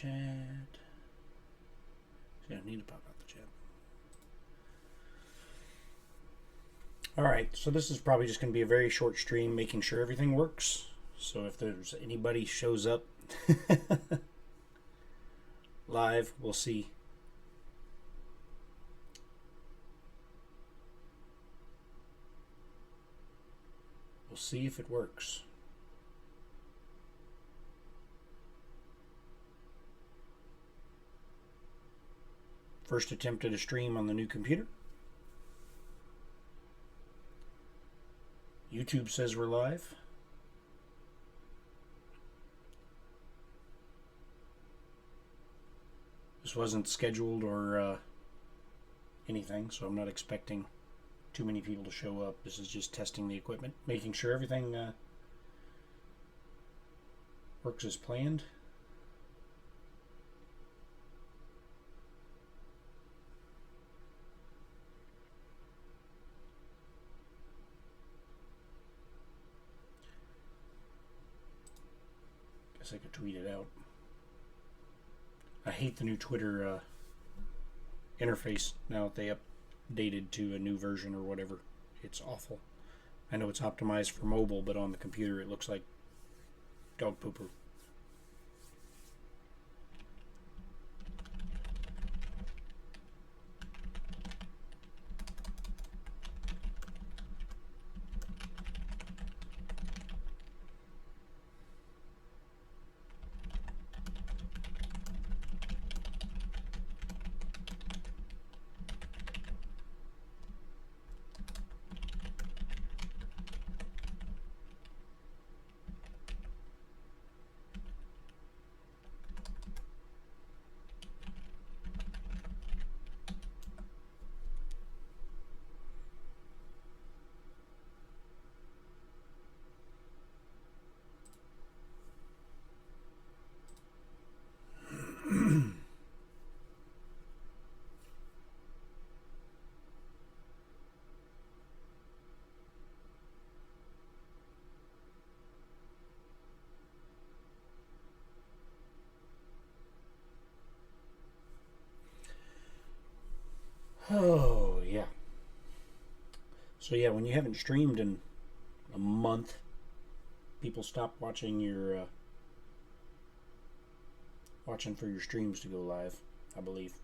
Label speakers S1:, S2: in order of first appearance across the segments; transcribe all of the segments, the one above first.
S1: chat. See, I need to pop out the chat. Alright, so this is probably just going to be a very short stream making sure everything works. So if there's anybody shows up live, we'll see. We'll see if it works. First attempt at a stream on the new computer. YouTube says we're live. This wasn't scheduled or anything, so I'm not expecting too many people to show up. This is just testing the equipment, making sure everything works as planned. Guess I could tweet it out. I hate the new Twitter interface now that they updated to a new version or whatever. It's awful. I know it's optimized for mobile, but on the computer it looks like dog pooper. Oh, yeah. So, yeah, when you haven't streamed in a month, people stop watching your watching for your streams to go live, I believe.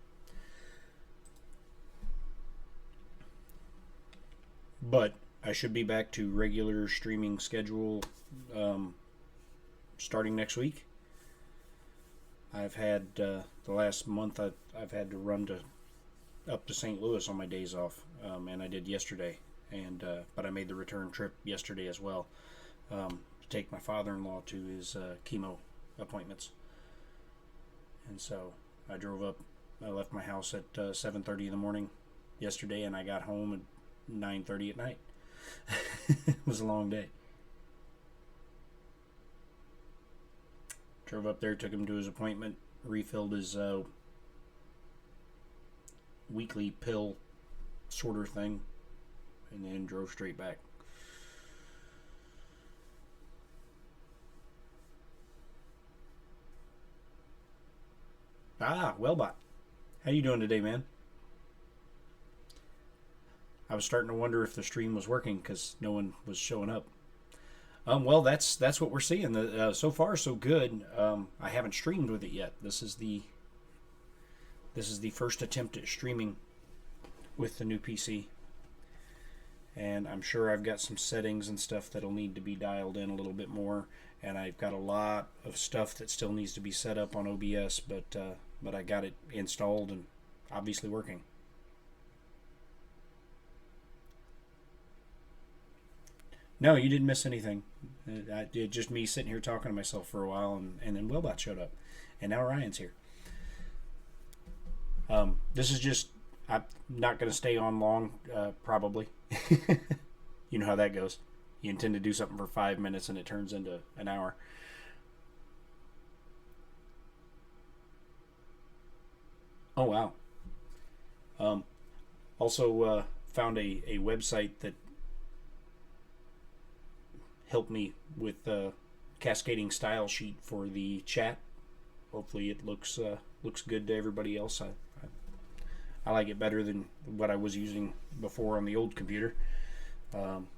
S1: But I should be back to regular streaming schedule starting next week. I've had the last month I've had to run up to St. Louis on my days off, and I did yesterday. And but I made the return trip yesterday as well to take my father-in-law to his chemo appointments. And so I drove up. I left my house at 7:30 in the morning yesterday, and I got home at 9:30 at night. It was a long day. Drove up there, took him to his appointment, refilled his weekly pill sorter thing, and then drove straight back. Wellbot. How you doing today, man? I was starting to wonder if the stream was working because no one was showing up. Well, that's what we're seeing. So far, so good. I haven't streamed with it yet. This is the first attempt at streaming with the new PC. And I'm sure I've got some settings and stuff that'll need to be dialed in a little bit more. And I've got a lot of stuff that still needs to be set up on OBS, but I got it installed and obviously working. No, you didn't miss anything. It just me sitting here talking to myself for a while, and then Willbot showed up, and now Ryan's here. This is just, I'm not going to stay on long, probably. You know how that goes. You intend to do something for 5 minutes, and it turns into an hour. Oh, wow. Also found a website that helped me with the cascading style sheet for the chat hopefully it looks good to everybody else. I like it better than what I was using before on the old computer. Um,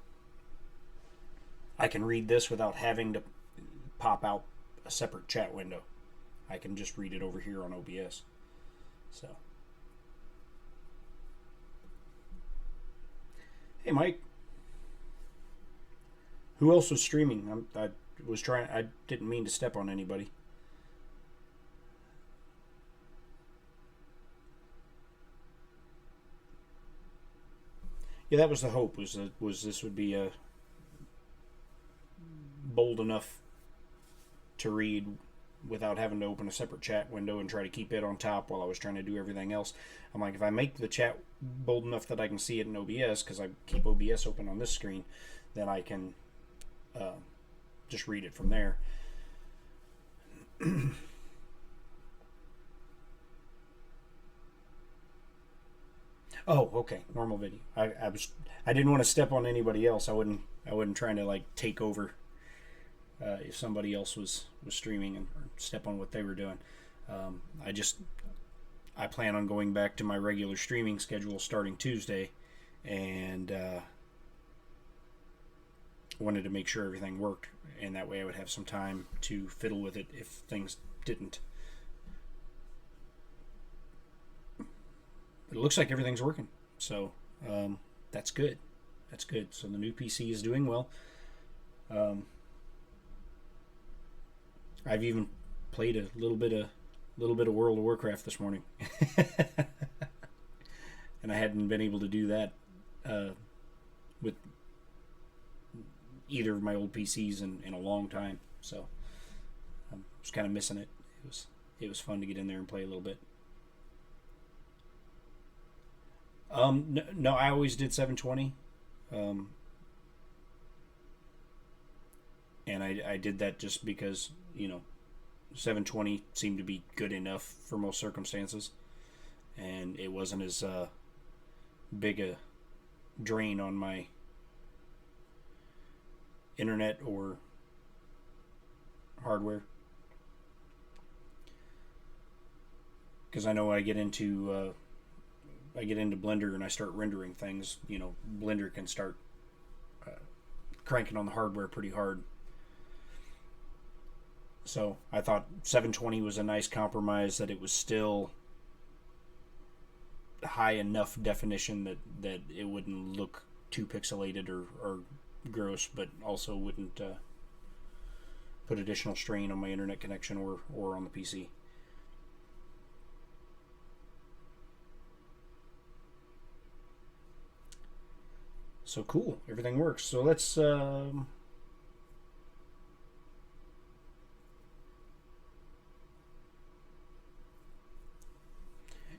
S1: I can read this without having to pop out a separate chat window. I can just read it over here on OBS. So, hey Mike, who else was streaming? I was trying. I didn't mean to step on anybody. Yeah, that was the hope. Was this would be bold enough to read without having to open a separate chat window and try to keep it on top while I was trying to do everything else. I'm like, if I make the chat bold enough that I can see it in OBS, because I keep OBS open on this screen, then I can just read it from there. Oh, okay, normal video. I didn't want to step on anybody else. I wasn't trying to like take over if somebody else was streaming and or step on what they were doing. I plan on going back to my regular streaming schedule starting Tuesday, and wanted to make sure everything worked, and that way I would have some time to fiddle with it if things didn't. But it looks like everything's working, so that's good. That's good. So the new PC is doing well. I've even played a little bit of World of Warcraft this morning, and I hadn't been able to do that with either of my old PCs in a long time. So I was kind of missing it. It was fun to get in there and play a little bit. No, I always did 720, and I did that just because 720 seemed to be good enough for most circumstances, and it wasn't as big a drain on my internet or hardware. Because I know I get into Blender and I start rendering things, Blender can start cranking on the hardware pretty hard. So I thought 720 was a nice compromise, that it was still high enough definition that it wouldn't look too pixelated or gross, but also wouldn't put additional strain on my internet connection or on the PC. So cool, everything works. So let's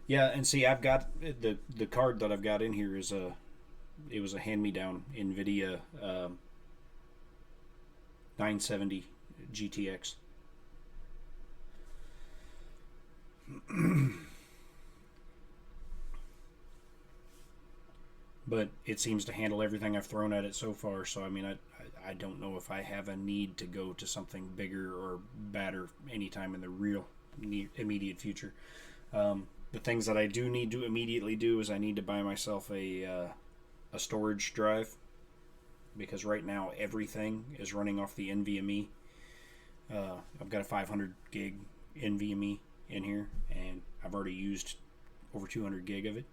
S1: yeah, and see, I've got the card that I've got in here was a hand-me-down NVIDIA 970 GTX. But it seems to handle everything I've thrown at it so far. So I mean, I don't know if I have a need to go to something bigger or badder anytime in the real immediate future. The things that I do need to immediately do is I need to buy myself a storage drive, because right now everything is running off the NVMe. I've got a 500 gig NVMe in here, and I've already used over 200 gig of it.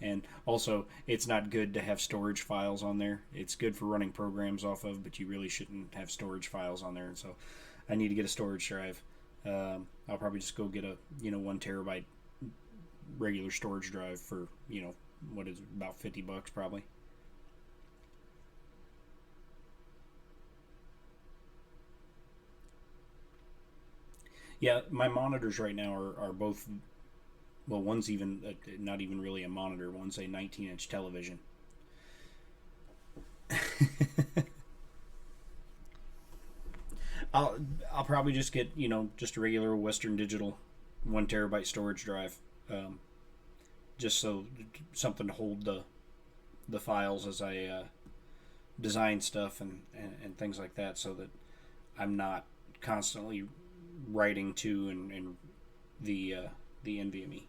S1: And also, it's not good to have storage files on there. It's good for running programs off of, but you really shouldn't have storage files on there. And so I need to get a storage drive. I'll probably just go get a 1 terabyte regular storage drive for what is it, about $50 probably. Yeah, my monitors right now are both, well, one's even not even really a monitor. One's a 19-inch television. I'll probably just get just a regular Western Digital 1 terabyte storage drive, just so something to hold the files as I design stuff and things like that, so that I'm not constantly writing to and the NVMe.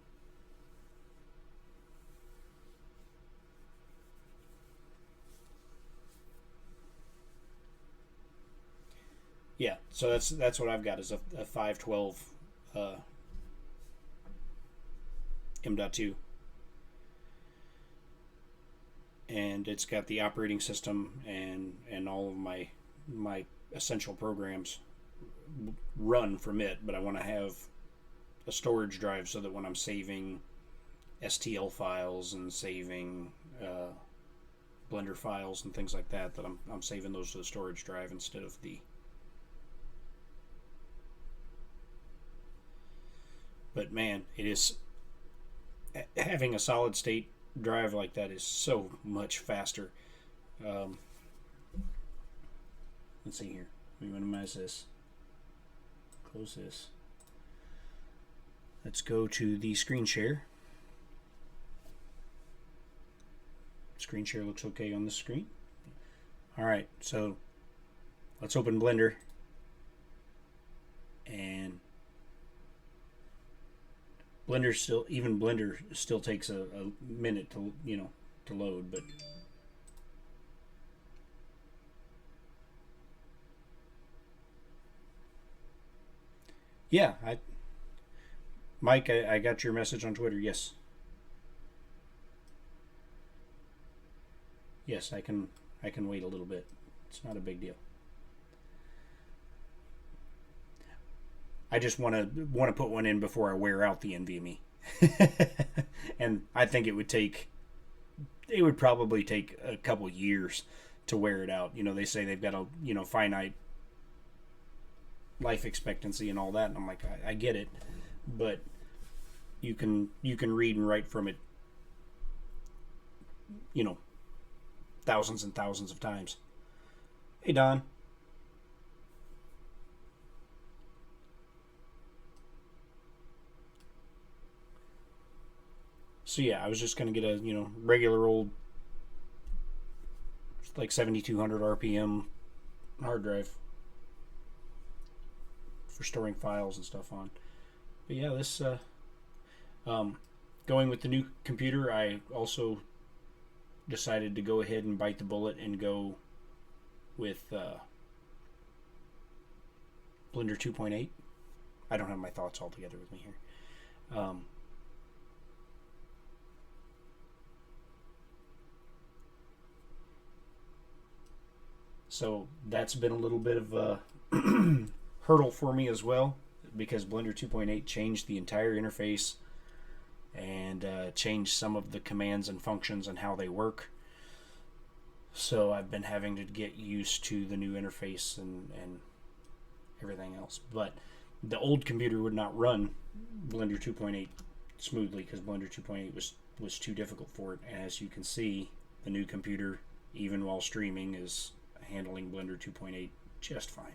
S1: Yeah, so that's what I've got is a 512 M.2, and it's got the operating system and all of my essential programs run from it. But I want to have a storage drive so that when I'm saving STL files and saving Blender files and things like that, that I'm saving those to the storage drive instead of the. But man, it is having a solid state drive like that is so much faster. Let's see here. Let me minimize this. Close this. Let's go to the screen share. Screen share looks okay on the screen. Alright, so let's open Blender. And Blender still takes a minute to to load, but yeah, Mike, I got your message on Twitter. Yes, yes, I can wait a little bit. It's not a big deal. I just want to put one in before I wear out the NVMe, and I think it would probably take a couple years to wear it out. They say they've got a finite life expectancy and all that, and I'm like, I get it, but you can read and write from it, thousands and thousands of times. Hey, Don. So yeah, I was just gonna get a regular old like 7200 RPM hard drive for storing files and stuff on. But yeah, this going with the new computer, I also decided to go ahead and bite the bullet and go with Blender 2.8. I don't have my thoughts all together with me here. So that's been a little bit of a hurdle for me as well, because Blender 2.8 changed the entire interface and changed some of the commands and functions and how they work. So I've been having to get used to the new interface and everything else. But the old computer would not run Blender 2.8 smoothly because Blender 2.8 was too difficult for it. And as you can see, the new computer, even while streaming, is handling Blender 2.8 just fine.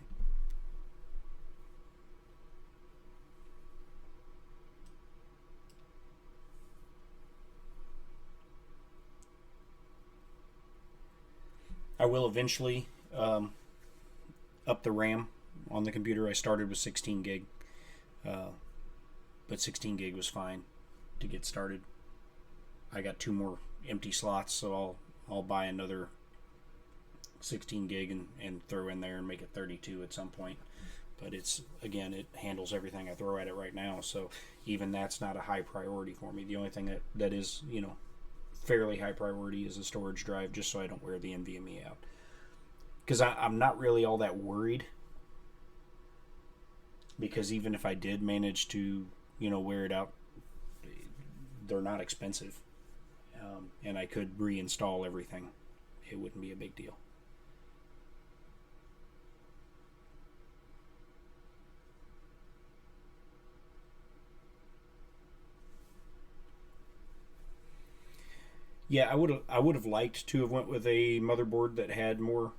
S1: I will eventually up the RAM on the computer. I started with 16 gig, but 16 gig was fine to get started. I got 2 more empty slots, so I'll buy another 16 gig and throw in there and make it 32 at some point. But it handles everything I throw at it right now, so even that's not a high priority for me. The only thing that is fairly high priority is a storage drive, just so I don't wear the NVMe out, because I'm not really all that worried, because even if I did manage to wear it out, they're not expensive, and I could reinstall everything. It wouldn't be a big deal. Yeah, I would have liked to have went with a motherboard that had more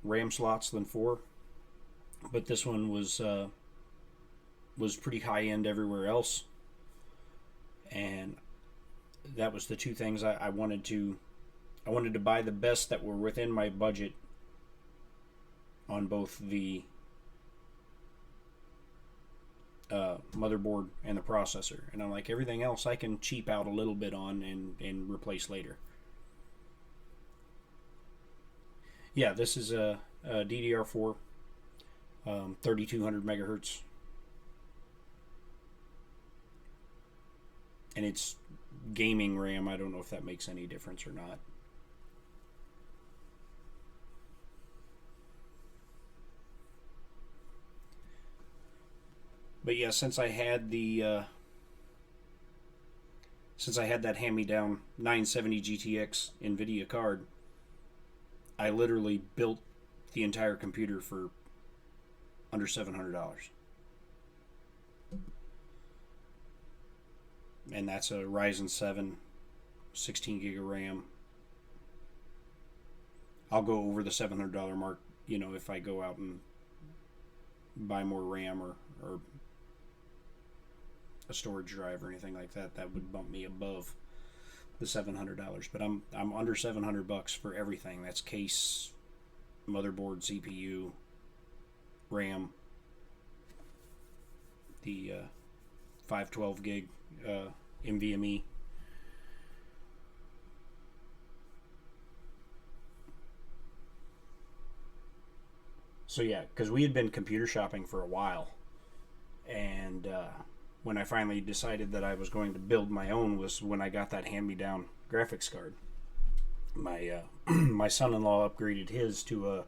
S1: RAM slots than 4, but this one was pretty high end everywhere else, and that was the two things I wanted to buy the best that were within my budget on both the motherboard and the processor. And I'm like, everything else I can cheap out a little bit on and replace later. Yeah, this is a DDR4, 3200 megahertz, and it's gaming RAM. I don't know if that makes any difference or not. But yeah, since I had that hand-me-down 970 GTX NVIDIA card, I literally built the entire computer for under $700. And that's a Ryzen 7, 16 gig of RAM. I'll go over the $700 mark, if I go out and buy more RAM or a storage drive or anything like that. That would bump me above the $700. But I'm under $700 for everything. That's case, motherboard, CPU, RAM, the 512 gig NVMe. So yeah, because we had been computer shopping for a while, and when I finally decided that I was going to build my own was when I got that hand-me-down graphics card. My my son-in-law upgraded his to a.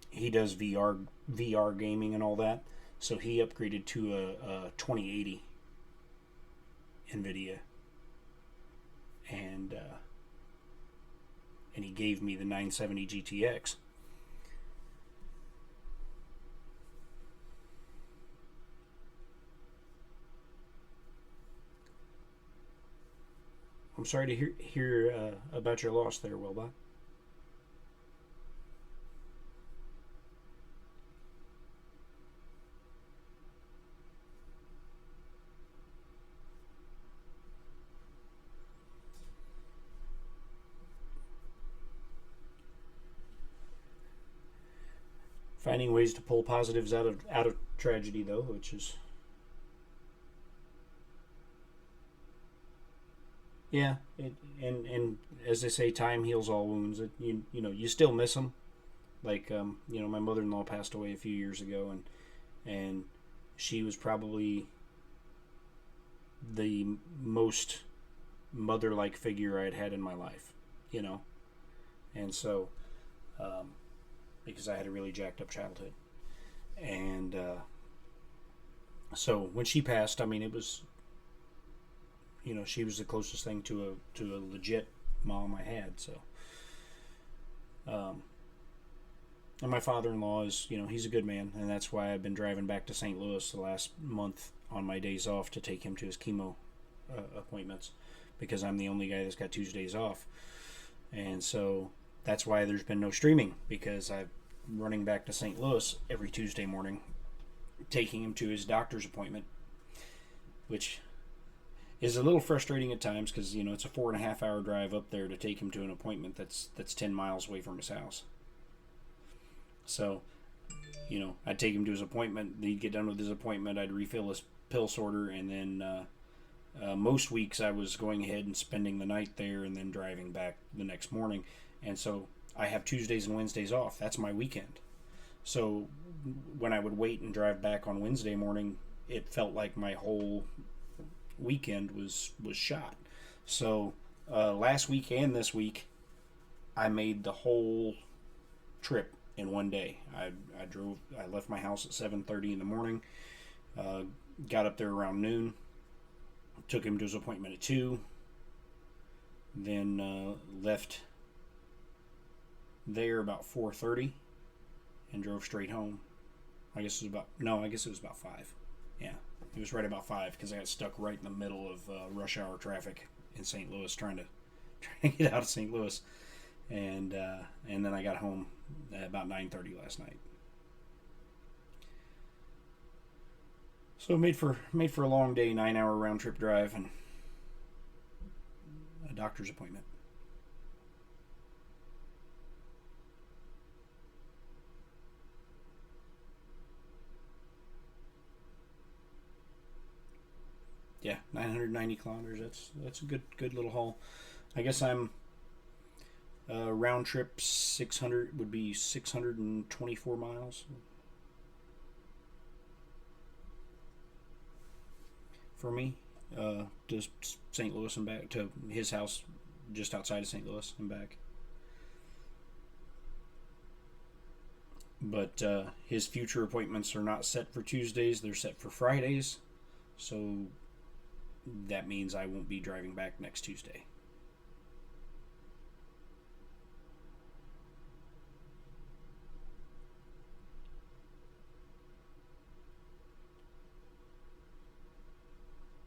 S1: He does VR gaming and all that, so he upgraded to a 2080 NVIDIA, and he gave me the 970 GTX. I'm sorry to hear about your loss there, Wilbot. Finding ways to pull positives out of tragedy, though, which is yeah. And as they say, time heals all wounds. You still miss them. Like my mother-in-law passed away a few years ago, and she was probably the most mother-like figure I'd had in my life. And so because I had a really jacked up childhood, and so when she passed, I mean, it was she was the closest thing to a legit mom I had. So, and my father-in-law is he's a good man, and that's why I've been driving back to St. Louis the last month on my days off to take him to his chemo appointments, because I'm the only guy that's got Tuesdays off, and so that's why there's been no streaming, because I'm running back to St. Louis every Tuesday morning, taking him to his doctor's appointment, which is a little frustrating at times because it's a 4.5 hour drive up there to take him to an appointment that's 10 miles away from his house. So, I'd take him to his appointment. He'd get done with his appointment. I'd refill his pill sorter, and then most weeks I was going ahead and spending the night there and then driving back the next morning. And so I have Tuesdays and Wednesdays off. That's my weekend. So when I would wait and drive back on Wednesday morning, it felt like my whole weekend was shot. So last week and this week, I made the whole trip in one day. I left my house at 7:30 in the morning, got up there around noon, took him to his appointment at 2, then left there about 4:30 and drove straight home. I guess it was about 5. Yeah, it was right about 5 because I got stuck right in the middle of rush hour traffic in St. Louis trying to get out of St. Louis, and then I got home at about 9:30 last night. So made for a long day, 9-hour round trip drive and a doctor's appointment. 190 kilometers. That's a good little haul. I guess I'm round trip 600 would be 624 miles for me. To St. Louis and back to his house just outside of St. Louis and back. But his future appointments are not set for Tuesdays, they're set for Fridays. So that means I won't be driving back next Tuesday.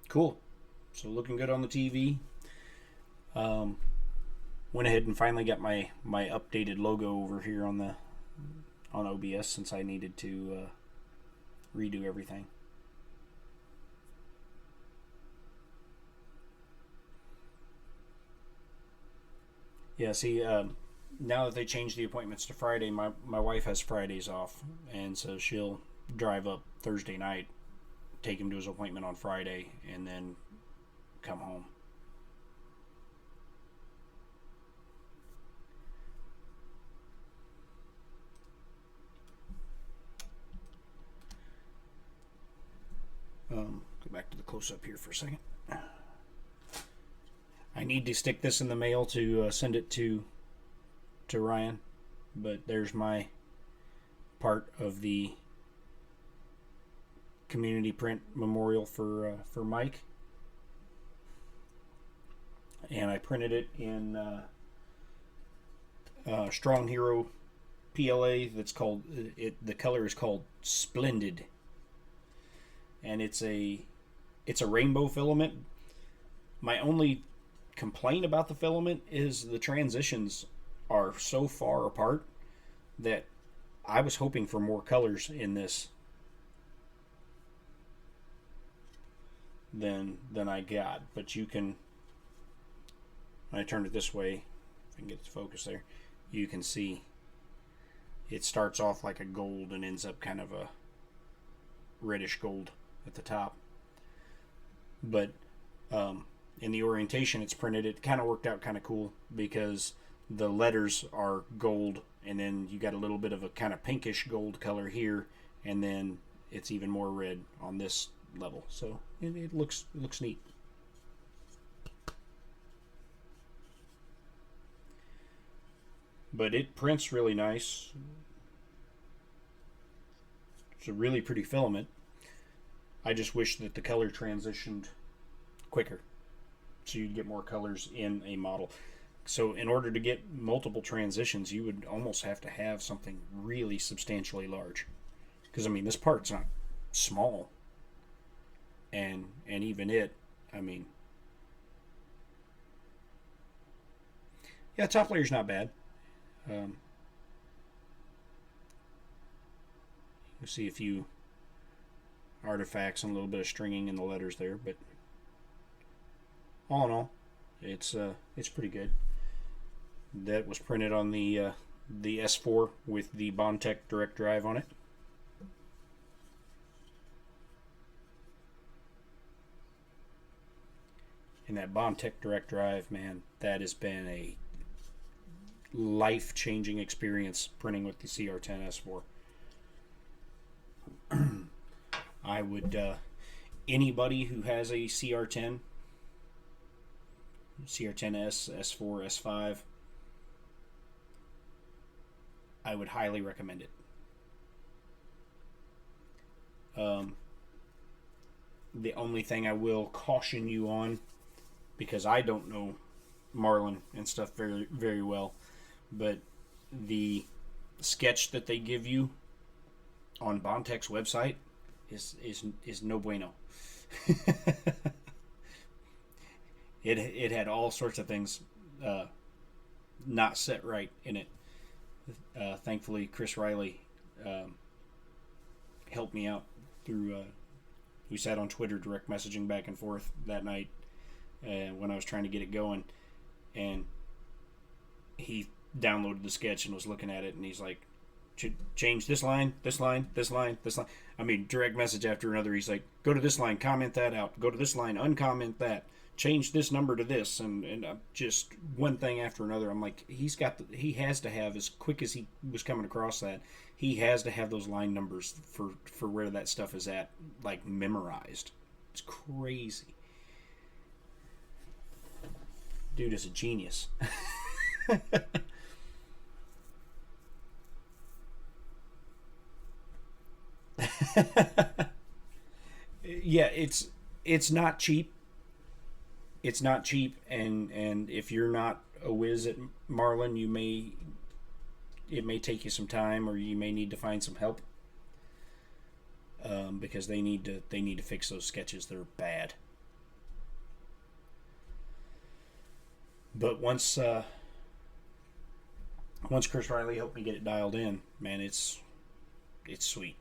S1: Cool. So looking good on the TV. Went ahead and finally got my updated logo over here on OBS since I needed to redo everything. Yeah, see, now that they changed the appointments to Friday, my wife has Fridays off, and so she'll drive up Thursday night, take him to his appointment on Friday, and then come home. Go back to the close-up here for a second. I need to stick this in the mail to send it to Ryan, but there's my part of the community print memorial for Mike, and I printed it in Strong Hero PLA. That's called the color is called Splendid, and it's a rainbow filament. My only complaint about the filament is the transitions are so far apart that I was hoping for more colors in this than I got. But you can, when I turn it this way, if I can get the focus there, you can see it starts off like a gold and ends up kind of a reddish gold at the top. But in the orientation it's printed, it kind of worked out kind of cool because the letters are gold, and then you got a little bit of a kind of pinkish gold color here, and then it's even more red on this level. So it looks neat. But it prints really nice. It's a really pretty filament. I just wish that the color transitioned quicker, so you'd get more colors in a model. So in order to get multiple transitions, you would almost have to have something really substantially large, because I mean, this part's not small, and even it, I mean, yeah, top layer's not bad. You see a few artifacts and a little bit of stringing in the letters there, but all in all, it's pretty good. That was printed on the S4 with the Bondtech direct drive on it. And that Bondtech direct drive, man, that has been a life-changing experience printing with the CR10 S4. I would, anybody who has a CR10, CR10S, S4, S5, I would highly recommend it. The only thing I will caution you on, because I don't know Marlin and stuff very, very well, but the sketch that they give you on Bondtech's website is no bueno. It had all sorts of things not set right in it. Thankfully, Chris Riley helped me out through. We sat on Twitter direct messaging back and forth that night when I was trying to get it going, and he downloaded the sketch and was looking at it, and he's like, change this line, this line, this line, this line. I mean, direct message after another. He's like, go to this line, comment that out. Go to this line, uncomment that. Change this number to this, and just one thing after another. I'm like, he has to have, as quick as he was coming across that, he has to have those line numbers for where that stuff is at, like, memorized. It's crazy. Dude is a genius. Yeah, it's not cheap. It's not cheap, and if you're not a whiz at Marlin, it may take you some time, or you may need to find some help, because they need to fix those sketches. They're bad. But once Chris Riley helped me get it dialed in, man, it's sweet.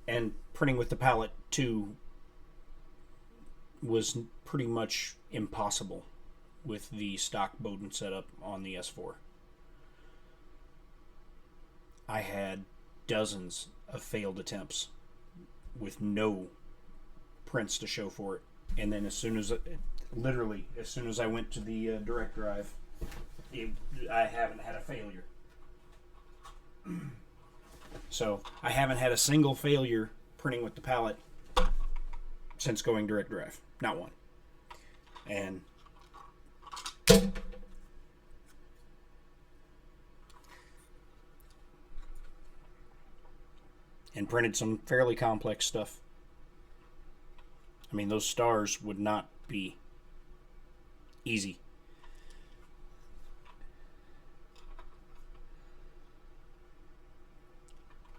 S1: And printing with the palette too was pretty much impossible with the stock Bowden setup on the S4. I had dozens of failed attempts with no prints to show for it, and then as soon as I went to the direct drive, I haven't had a failure. So I haven't had a single failure printing with the palette since going direct drive. Not one. And printed some fairly complex stuff. I mean, those stars would not be easy.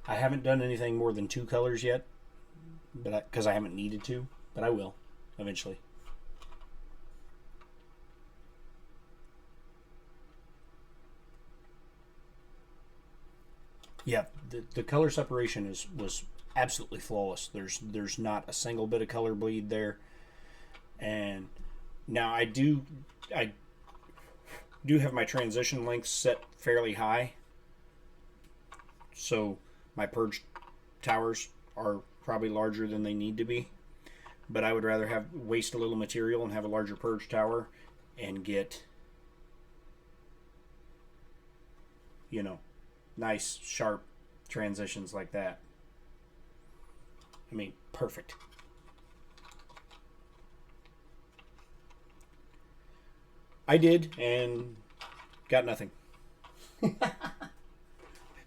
S1: I haven't done anything more than 2 colors yet, but because I haven't needed to, but I will eventually. Yeah, the color separation was absolutely flawless. There's not a single bit of color bleed there. And now I do have my transition length set fairly high, so my purge towers are probably larger than they need to be. But I would rather waste a little material and have a larger purge tower and get, nice, sharp transitions like that. I mean, perfect. I did, and got nothing.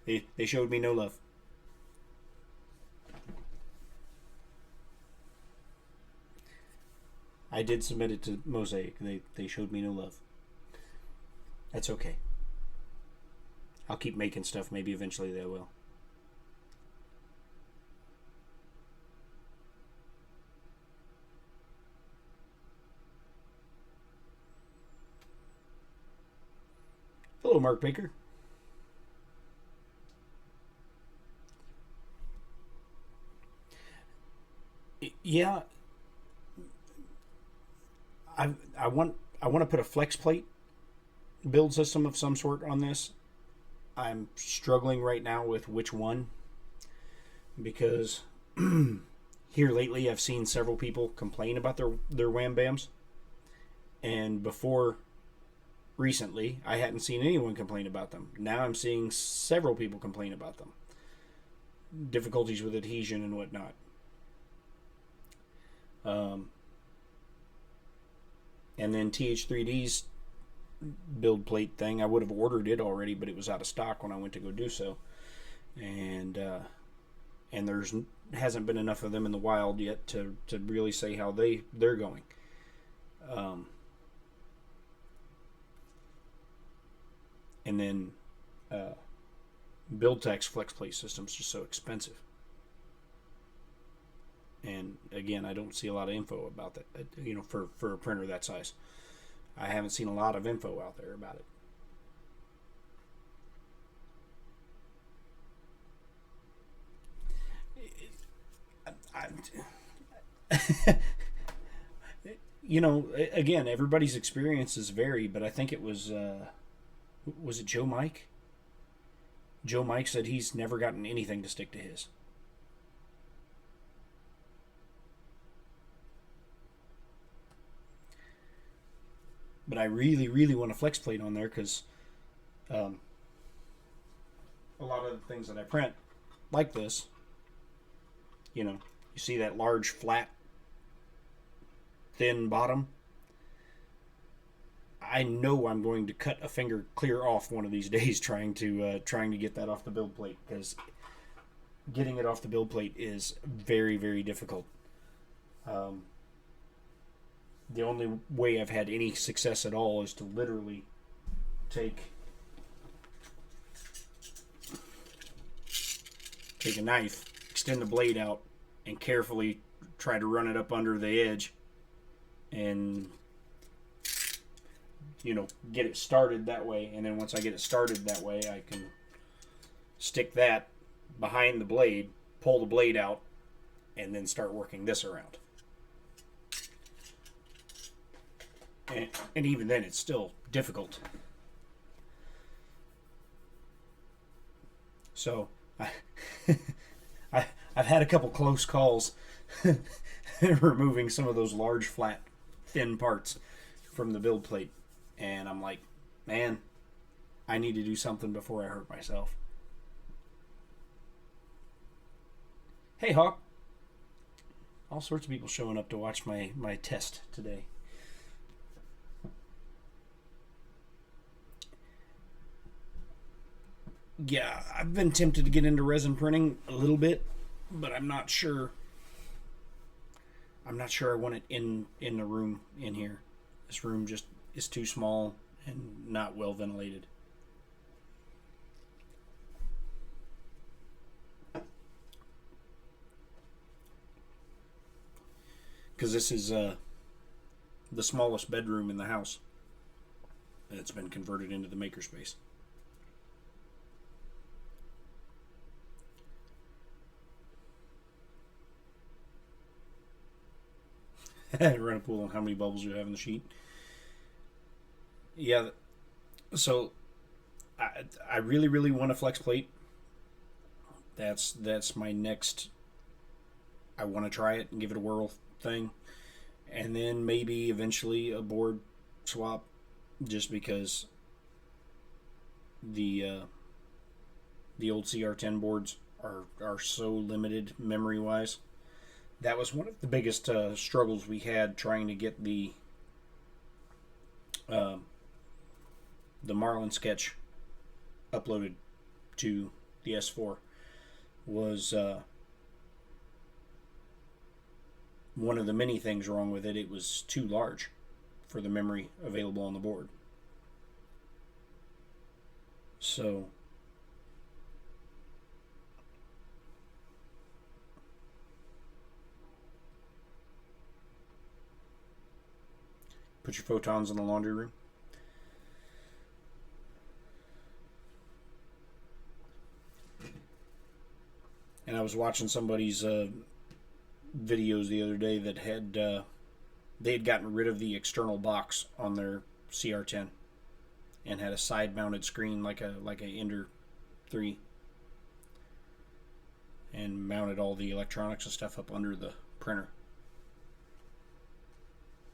S1: They showed me no love. I did submit it to Mosaic. They showed me no love. That's okay. I'll keep making stuff. Maybe eventually they will. Hello, Mark Baker. Yeah, I want to put a flex plate build system of some sort on this. I'm struggling right now with which one, because here lately I've seen several people complain about their wham bams, and before recently I hadn't seen anyone complain about them. Now I'm seeing several people complain about them. Difficulties with adhesion and whatnot. And then TH3D's build plate thing, I would have ordered it already, but it was out of stock when I went to go do so. And there's hasn't been enough of them in the wild yet to really say how they're going. And then BuildTech's flex plate system's just so expensive. And again, I don't see a lot of info about that, for a printer that size. I haven't seen a lot of info out there about it. Again, everybody's experiences vary, but I think it was it Joe Mike? Joe Mike said he's never gotten anything to stick to his. But I really, really want a flex plate on there because um, a lot of the things that I print, like this, you see that large, flat, thin bottom. I know I'm going to cut a finger clear off one of these days trying to get that off the build plate because getting it off the build plate is very, very difficult. Um, the only way I've had any success at all is to literally take a knife, extend the blade out, and carefully try to run it up under the edge and get it started that way. And then once I get it started that way, I can stick that behind the blade, pull the blade out, and then start working this around. And even then, it's still difficult. So I've had a couple close calls removing some of those large, flat, thin parts from the build plate. And I'm like, man, I need to do something before I hurt myself. Hey, Hawk. All sorts of people showing up to watch my test today. Yeah, I've been tempted to get into resin printing a little bit, but I'm not sure. I'm not sure I want it in the room in here. This room just is too small and not well ventilated. Because this is the smallest bedroom in the house. And it's been converted into the makerspace. Run a pool on how many bubbles you have in the sheet. Yeah, so I really, really want a flex plate. That's my next. I want to try it and give it a whirl thing, and then maybe eventually a board swap, just because the old CR10 boards are so limited memory wise. That was one of the biggest struggles we had trying to get the Marlin sketch uploaded to the S4 was one of the many things wrong with it. It was too large for the memory available on the board. So put your photons in the laundry room. And I was watching somebody's videos the other day that had they had gotten rid of the external box on their CR10 and had a side-mounted screen like a Ender 3, and mounted all the electronics and stuff up under the printer,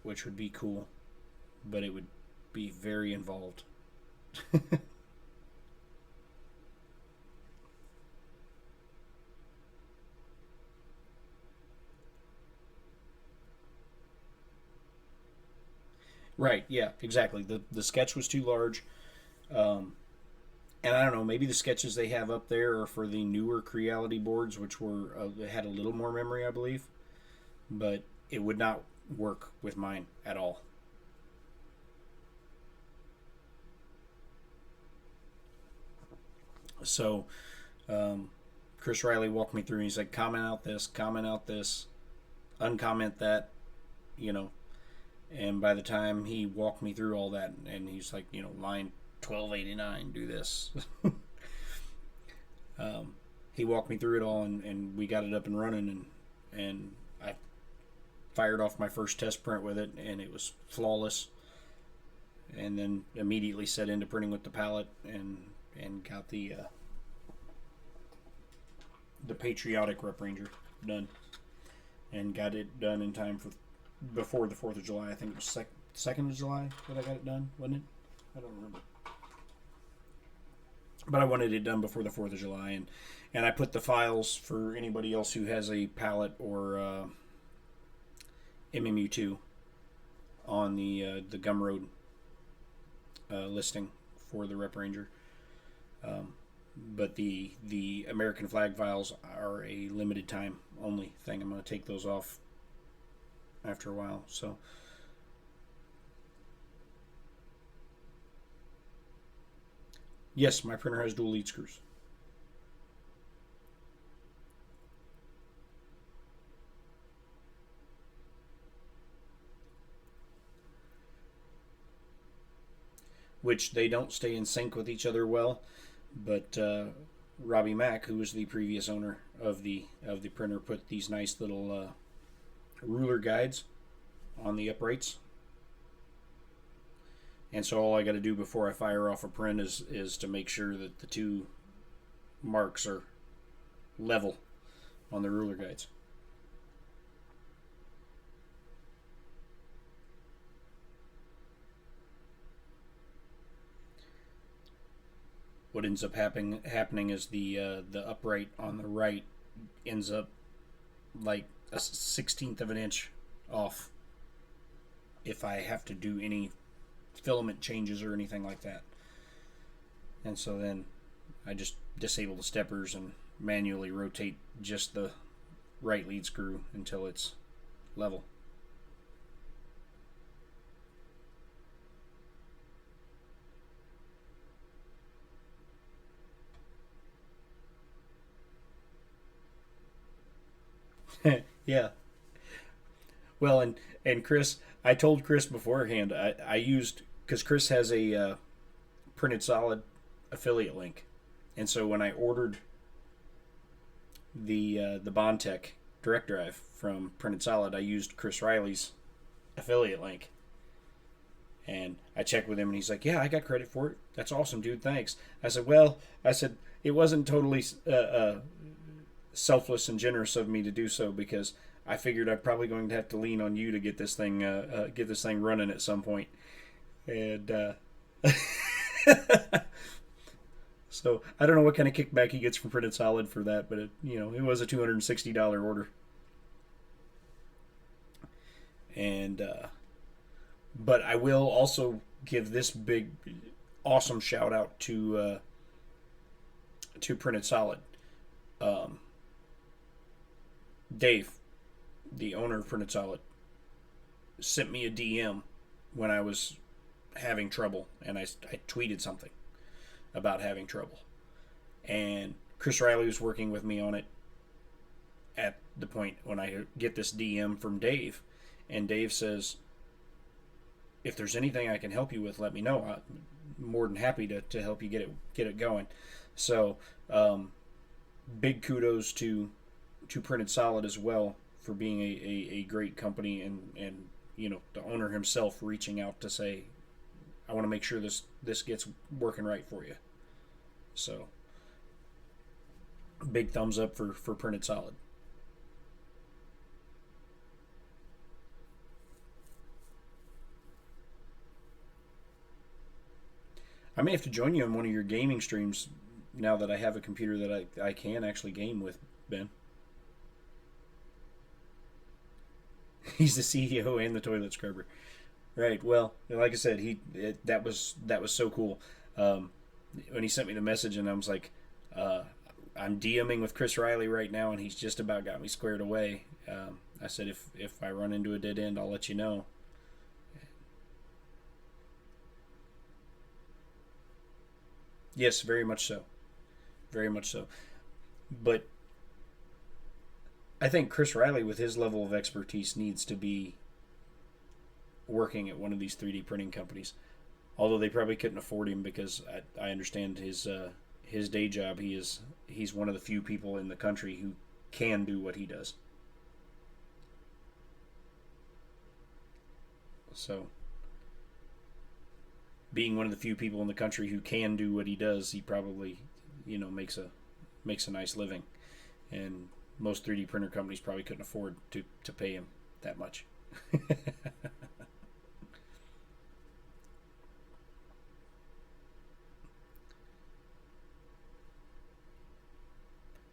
S1: which would be cool, but it would be very involved. Right, yeah, exactly. The sketch was too large. And I don't know, maybe the sketches they have up there are for the newer Creality boards, which were had a little more memory, I believe. But it would not work with mine at all. So, Chris Riley walked me through, and he's like, comment out this, uncomment that, you know. And by the time he walked me through all that, and he's like, line 1289, do this. He walked me through it all, and we got it up and running, and fired off my first test print with it, and it was flawless. And then immediately set into printing with the palette, and got the patriotic Rep Ranger done, and got it done in time for before the 4th of July. I think it was 2nd of July that I got it done, wasn't it? I don't remember. But I wanted it done before the 4th of July, and I put the files for anybody else who has a palette or MMU2 on the Gumroad listing for the Rep Ranger. But the American flag files are a limited time only thing. I'm going to take those off after a while. So yes, my printer has dual lead screws. Which they don't stay in sync with each other well, but Robbie Mack, who was the previous owner of the printer, put these nice little ruler guides on the uprights, and so all I got to do before I fire off a print is to make sure that the two marks are level on the ruler guides. What ends up happening is the upright on the right ends up like a 1/16 of an inch off if I have to do any filament changes or anything like that. And so then I just disable the steppers and manually rotate just the right lead screw until it's level. Yeah. Well, and Chris, I told Chris beforehand. I used, because Chris has a printed solid affiliate link, and so when I ordered the Bondtech direct drive from Printed Solid, I used Chris Riley's affiliate link, and I checked with him, and he's like, "Yeah, I got credit for it. That's awesome, dude. Thanks." I said, "Well," I said, "it wasn't totally selfless and generous of me to do so, because I figured I'm probably going to have to lean on you to get this thing running at some point." And so I don't know what kind of kickback he gets from Printed Solid for that, but it was a $260 order. And but I will also give this big awesome shout out to Printed Solid. Dave, the owner of Printed Solid, sent me a DM when I was having trouble, and I tweeted something about having trouble, and Chris Riley was working with me on it at the point when I get this DM from Dave, and Dave says, "If there's anything I can help you with, let me know. I'm more than happy to help you get it going." So big kudos to Printed Solid as well for being a great company, and the owner himself reaching out to say, "I want to make sure this gets working right for you." So big thumbs up for Printed Solid. I may have to join you on one of your gaming streams now that I have a computer that I can actually game with, Ben. He's the CEO and the toilet scrubber. Right. Well, like I said, that was so cool. When he sent me the message, and I was like, I'm DMing with Chris Riley right now, and he's just about got me squared away. I said, if I run into a dead end, I'll let you know. Yes, very much so. Very much so. But I think Chris Riley, with his level of expertise, needs to be working at one of these 3D printing companies. Although they probably couldn't afford him, because I understand his day job. He's one of the few people in the country who can do what he does. So, being one of the few people in the country who can do what he does, he probably, makes a nice living. And most 3D printer companies probably couldn't afford to pay him that much.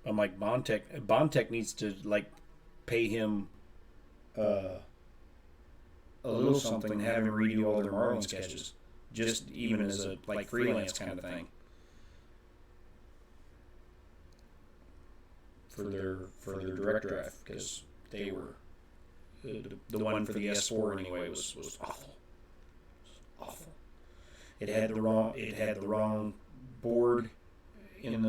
S1: Unlike Bondtech needs to like pay him uh, a little something, have him redo all their Marlin sketches, just even as a like freelance kind of thing for their direct drive, because they were the one for the S4 anyway was awful, awful. It had the wrong board in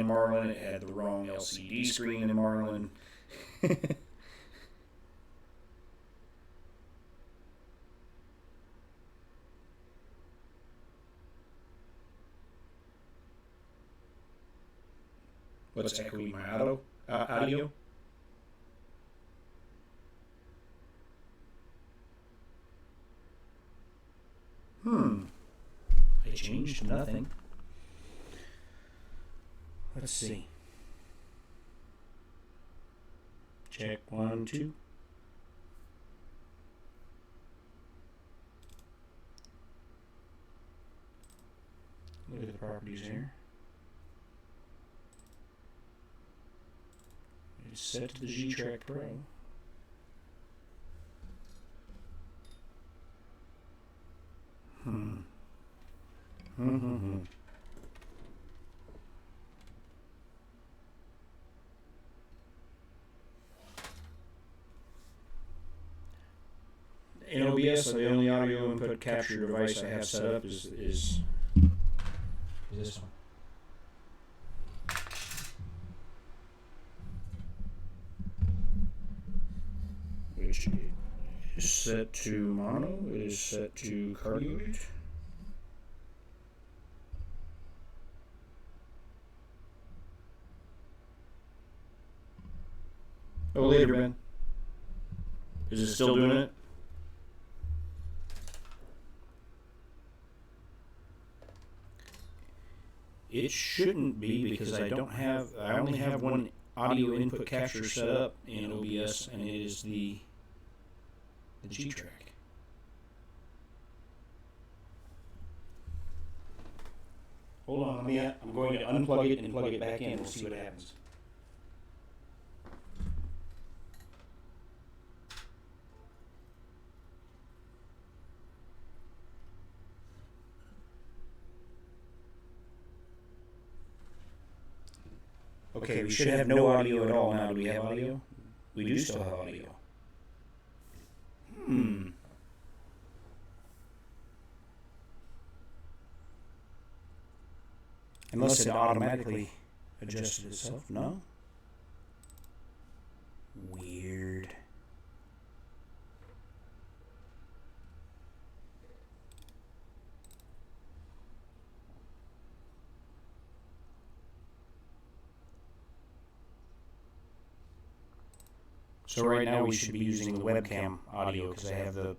S1: Marlin. It had the wrong LCD screen in Marlin. What's echoing my audio? I changed nothing. Let's see. Check 1, 2. Look at the properties here. It's set to the G-Track Pro. In OBS, the only audio input capture device I have set up is this one, which is set to mono. It is set to cardioid. Oh, later, Ben. Is it still doing it? It shouldn't be, because I only have one audio input capture set up in OBS, and it is the G-Track. Hold on, I'm going to unplug it and plug it back in. We'll see what happens. Okay, we should have no audio at all now. Do we have audio? We do still have audio. Unless it automatically adjusted itself. No? Weird. So right now we should be using the webcam audio, because I have the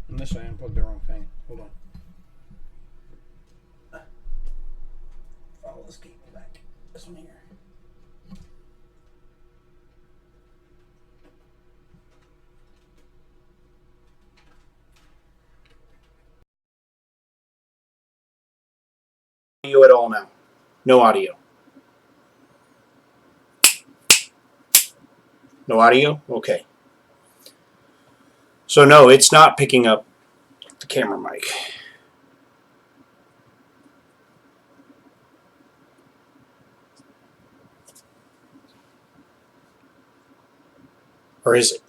S1: unless I unplugged the wrong thing. Hold on. Follow this cable back. This one here. Audio at all now. No audio. No audio? Okay. So no, it's not picking up the camera mic. Or is it?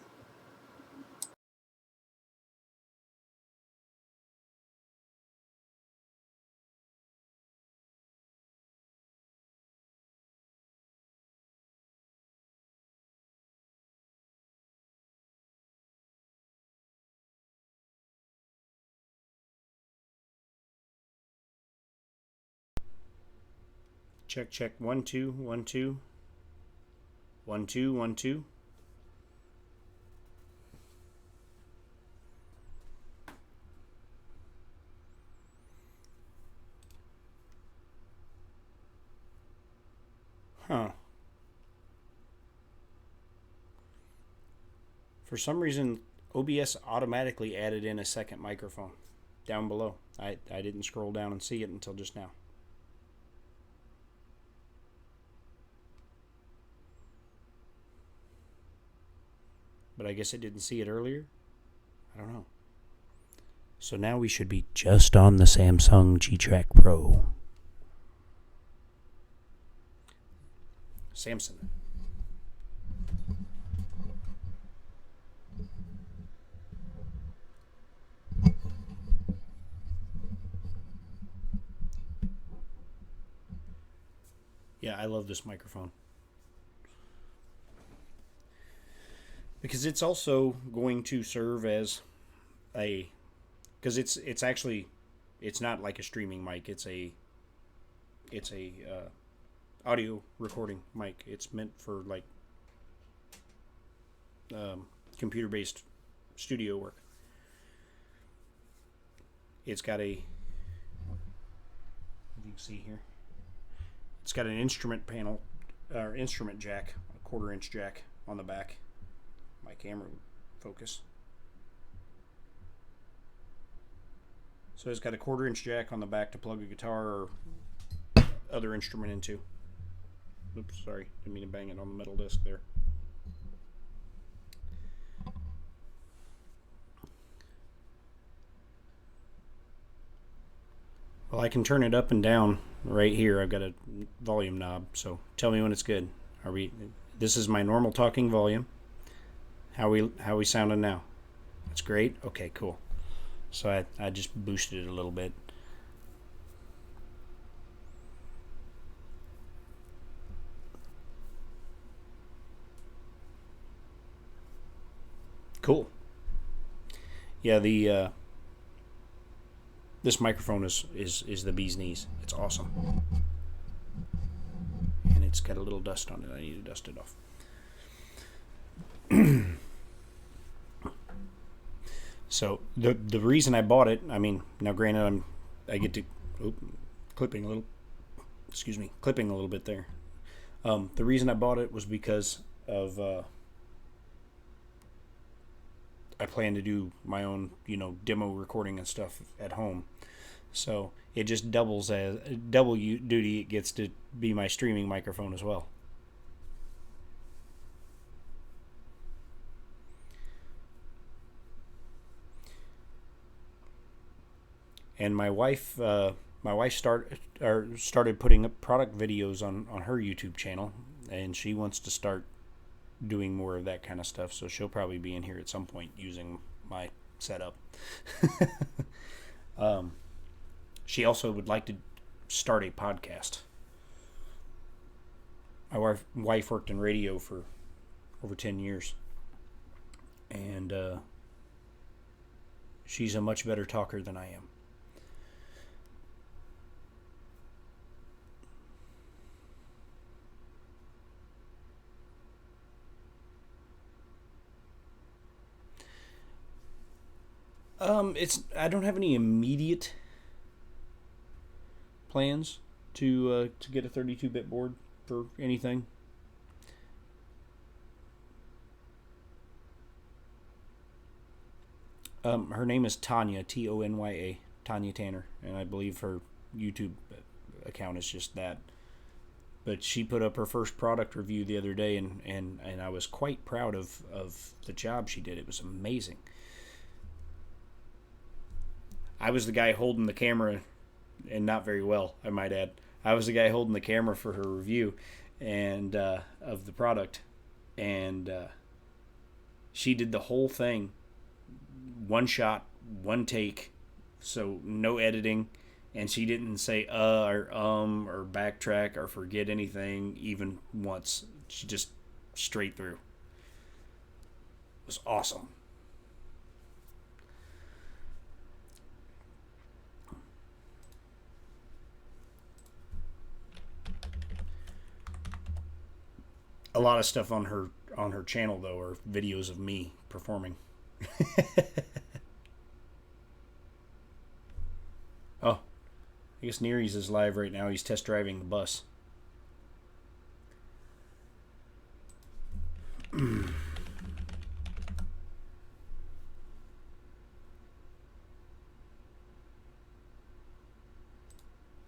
S1: Check, check. 1 2 1 2 1 2 1 2. Huh. For some reason, OBS automatically added in a second microphone down below. I didn't scroll down and see it until just now. But I guess it didn't see it earlier. I don't know. So now we should be just on the Samsung G-Track Pro. Samson. Yeah, I love this microphone. Because it's also going to serve as a, because it's actually, it's not like a streaming mic. It's a audio recording mic. It's meant for like computer based studio work. It's got a, if you can see here, it's got an instrument panel or instrument jack, a 1/4 inch jack on the back. My camera would focus. So it's got a 1/4 inch jack on the back to plug a guitar or other instrument into. Oops, sorry, didn't mean to bang it on the metal disc there. Well, I can turn it up and down right here. I've got a volume knob, so tell me when it's good. Are we? This is my normal talking volume. How we sounding now? That's great. Okay, cool. So I just boosted it a little bit. Cool. Yeah, the this microphone is the bee's knees. It's awesome. And it's got a little dust on it. I need to dust it off. So the reason I bought it, I mean, now granted I get to clipping a little bit there. The reason I bought it was because of I plan to do my own, demo recording and stuff at home. So it just doubles as double duty. It gets to be my streaming microphone as well. And my wife started putting up product videos on her YouTube channel, and she wants to start doing more of that kind of stuff. So she'll probably be in here at some point using my setup. She also would like to start a podcast. My wife worked in radio for over 10 years, and she's a much better talker than I am. I don't have any immediate plans to get a 32-bit board for anything. Her name is Tanya, Tony, Tanya Tanner, and I believe her YouTube account is just that. But she put up her first product review the other day, and I was quite proud of the job she did. It was amazing. I was the guy holding the camera, and not very well, I might add. I was the guy holding the camera for her review and of the product, and she did the whole thing, one shot, one take, so no editing, and she didn't say or backtrack or forget anything even once. She just straight through. It was awesome. A lot of stuff on her channel though are videos of me performing. Oh, I guess Neary's is live right now. He's test driving the bus.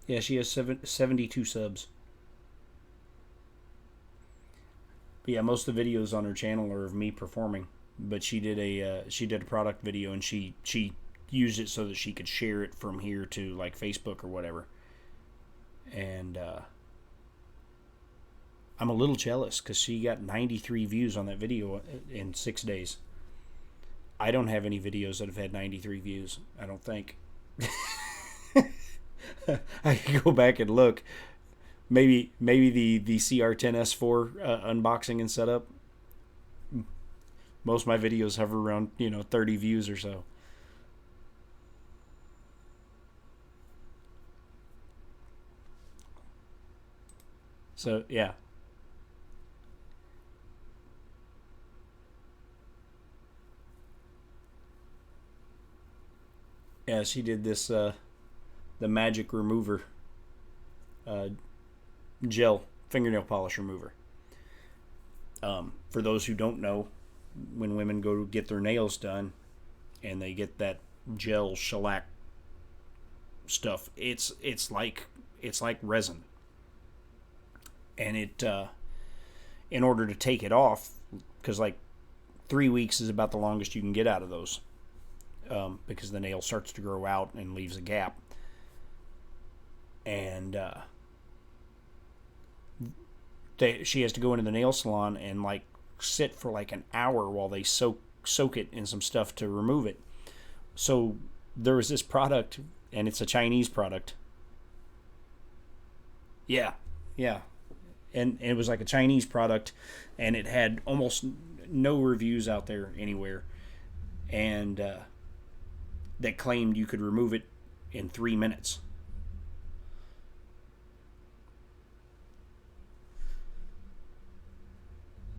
S1: Yeah, she has 72 subs. But yeah, most of the videos on her channel are of me performing. But she did a product video, and she used it so that she could share it from here to like Facebook or whatever. And I'm a little jealous because she got 93 views on that video in 6 days. I don't have any videos that have had 93 views. I don't think. I could go back and look. Maybe the CR10S4 unboxing and setup. Most of my videos hover around 30 views or so. So yeah. Yeah, she did this the magic remover gel fingernail polish remover. For those who don't know, when women go to get their nails done and they get that gel shellac stuff, it's like resin, and it in order to take it off, because like 3 weeks is about the longest you can get out of those, because the nail starts to grow out and leaves a gap. And she has to go into the nail salon and like sit for like an hour while they soak it in some stuff to remove it. So there was this product, and it's a Chinese product. Yeah, and it was like a Chinese product, and it had almost no reviews out there anywhere, and that claimed you could remove it in 3 minutes.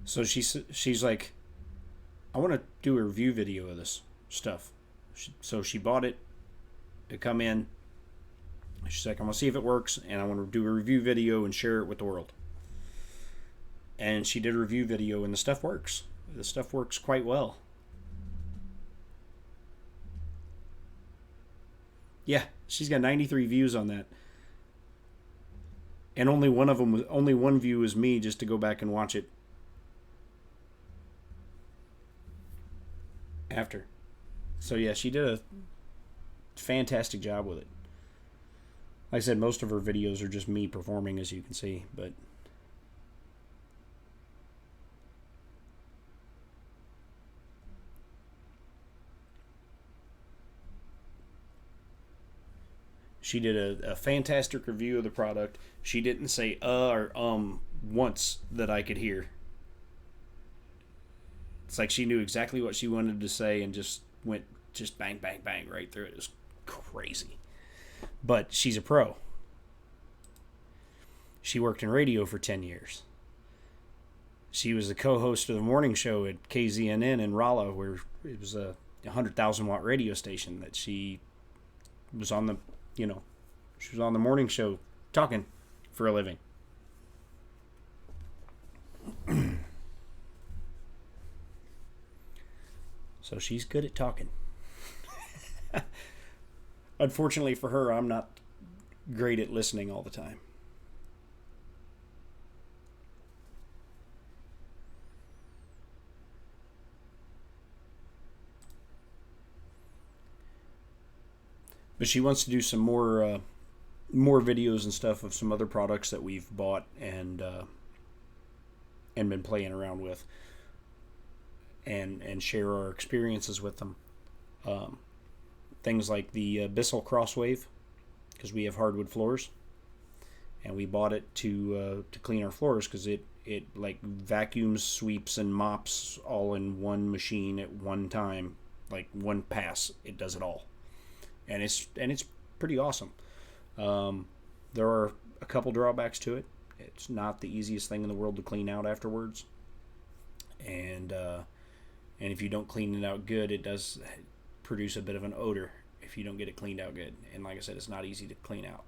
S1: So she's like, I want to do a review video of this stuff. So she bought it to come in. She's like, I'm going to see if it works, and I want to do a review video and share it with the world. And she did a review video, and the stuff works. The stuff works quite well. Yeah, she's got 93 views on that. And only one view was me, just to go back and watch it after. So yeah, she did a fantastic job with it. Like I said, most of her videos are just me performing, as you can see, but she did a fantastic review of the product. She didn't say or once that I could hear. It's like she knew exactly what she wanted to say and just went bang, bang, bang right through it. It was crazy. But she's a pro. She worked in radio for 10 years. She was the co-host of the morning show at KZNN in Rolla, where it was a 100,000 watt radio station that she was on the, she was on the morning show talking for a living. So she's good at talking. Unfortunately for her, I'm not great at listening all the time. But she wants to do some more videos and stuff of some other products that we've bought and been playing around with, and share our experiences with them. Things like the Bissell Crosswave, because we have hardwood floors, and we bought it to clean our floors because it like vacuums, sweeps, and mops all in one machine at one time, like one pass. It does it all, and it's pretty awesome. There are a couple drawbacks to it. It's not the easiest thing in the world to clean out afterwards, and if you don't clean it out good, it does produce a bit of an odor if you don't get it cleaned out good. And like I said, it's not easy to clean out.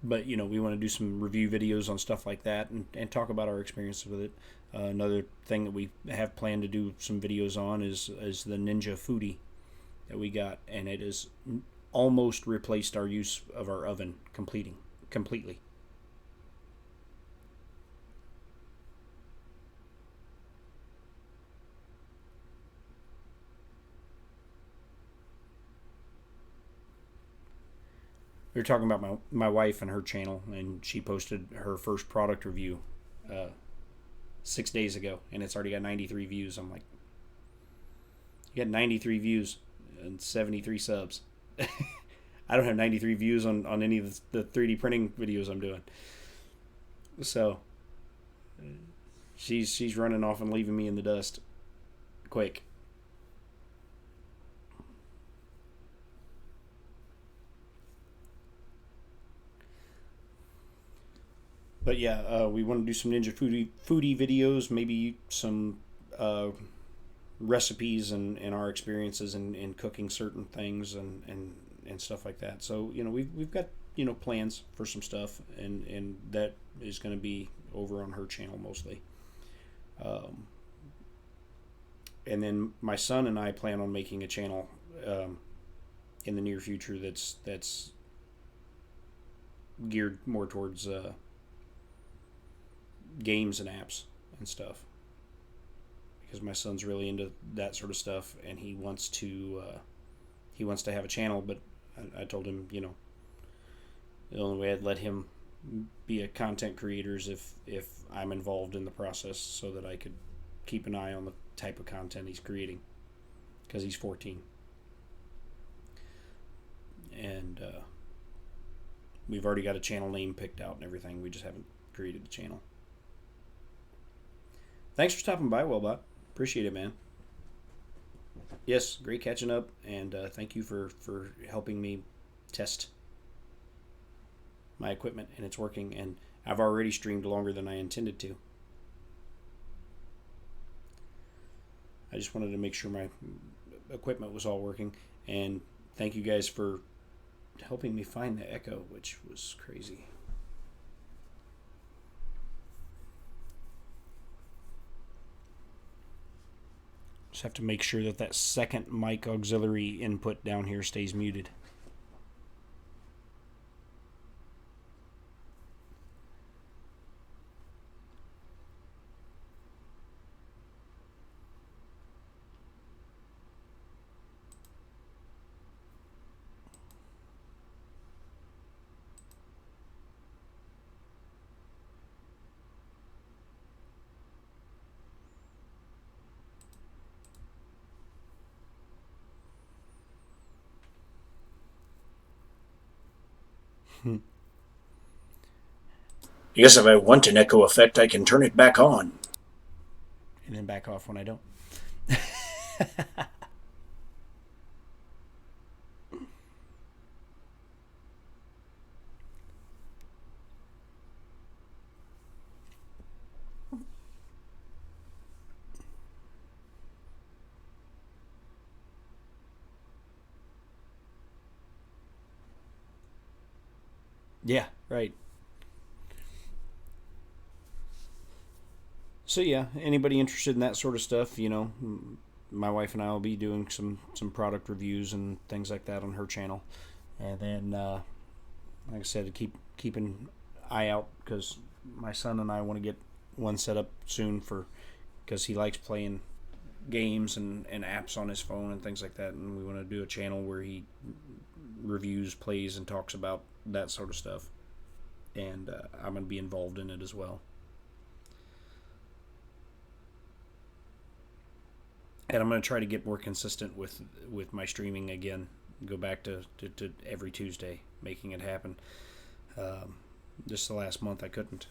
S1: But we want to do some review videos on stuff like that, and talk about our experiences with it. Another thing that we have planned to do some videos on is the Ninja Foodi that we got, and it has almost replaced our use of our oven completely. We were talking about my wife and her channel, and she posted her first product review 6 days ago, and it's already got 93 views. I'm like, you got 93 views and 73 subs. I don't have 93 views on any of the 3D printing videos I'm doing. So she's running off and leaving me in the dust quick. But yeah, we want to do some Ninja Foodi videos, maybe some recipes and our experiences in cooking certain things and stuff like that. So we've got plans for some stuff, and that is going to be over on her channel mostly. And then my son and I plan on making a channel in the near future that's geared more towards games and apps and stuff, because my son's really into that sort of stuff, and he wants to have a channel. But I told him, the only way I'd let him be a content creator is if I'm involved in the process, so that I could keep an eye on the type of content he's creating, because he's 14, and we've already got a channel name picked out and everything. We just haven't created the channel. Thanks for stopping by, Wellbot. Appreciate it, man. Yes, great catching up, and thank you for helping me test my equipment, and it's working, and I've already streamed longer than I intended to. I just wanted to make sure my equipment was all working, and thank you guys for helping me find the echo, which was crazy. Just have to make sure that second mic auxiliary input down here stays muted. I guess if I want an echo effect, I can turn it back on. And then back off when I don't. Yeah, right. So yeah, anybody interested in that sort of stuff, my wife and I will be doing some product reviews and things like that on her channel, and then like I said, keep an eye out, because my son and I want to get one set up soon, because he likes playing games and apps on his phone and things like that, and we want to do a channel where he reviews, plays, and talks about that sort of stuff, and I'm going to be involved in it as well. And I'm going to try to get more consistent with my streaming again. Go back to every Tuesday, making it happen. Just the last month I couldn't.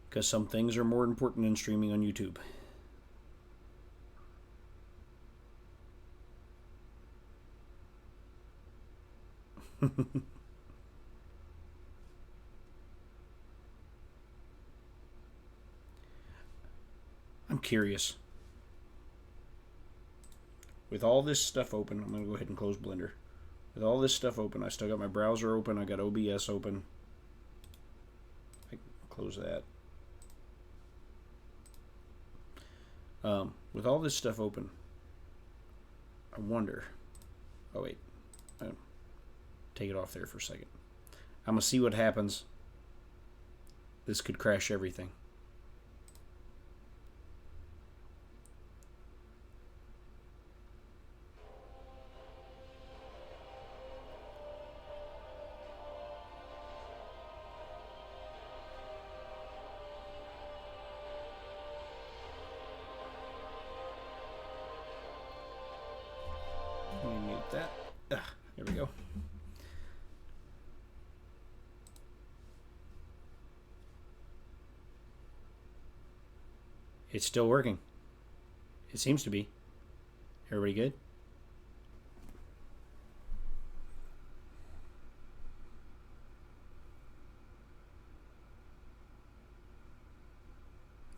S1: Because some things are more important than streaming on YouTube. I'm curious. With all this stuff open, I'm going to go ahead and close Blender. With all this stuff open, I still got my browser open, I got OBS open. I can close that. With all this stuff open, I wonder. Oh, wait. Take it off there for a second. I'm going to see what happens. This could crash everything. Let me mute that. There we go. It's still working. It seems to be. Everybody good?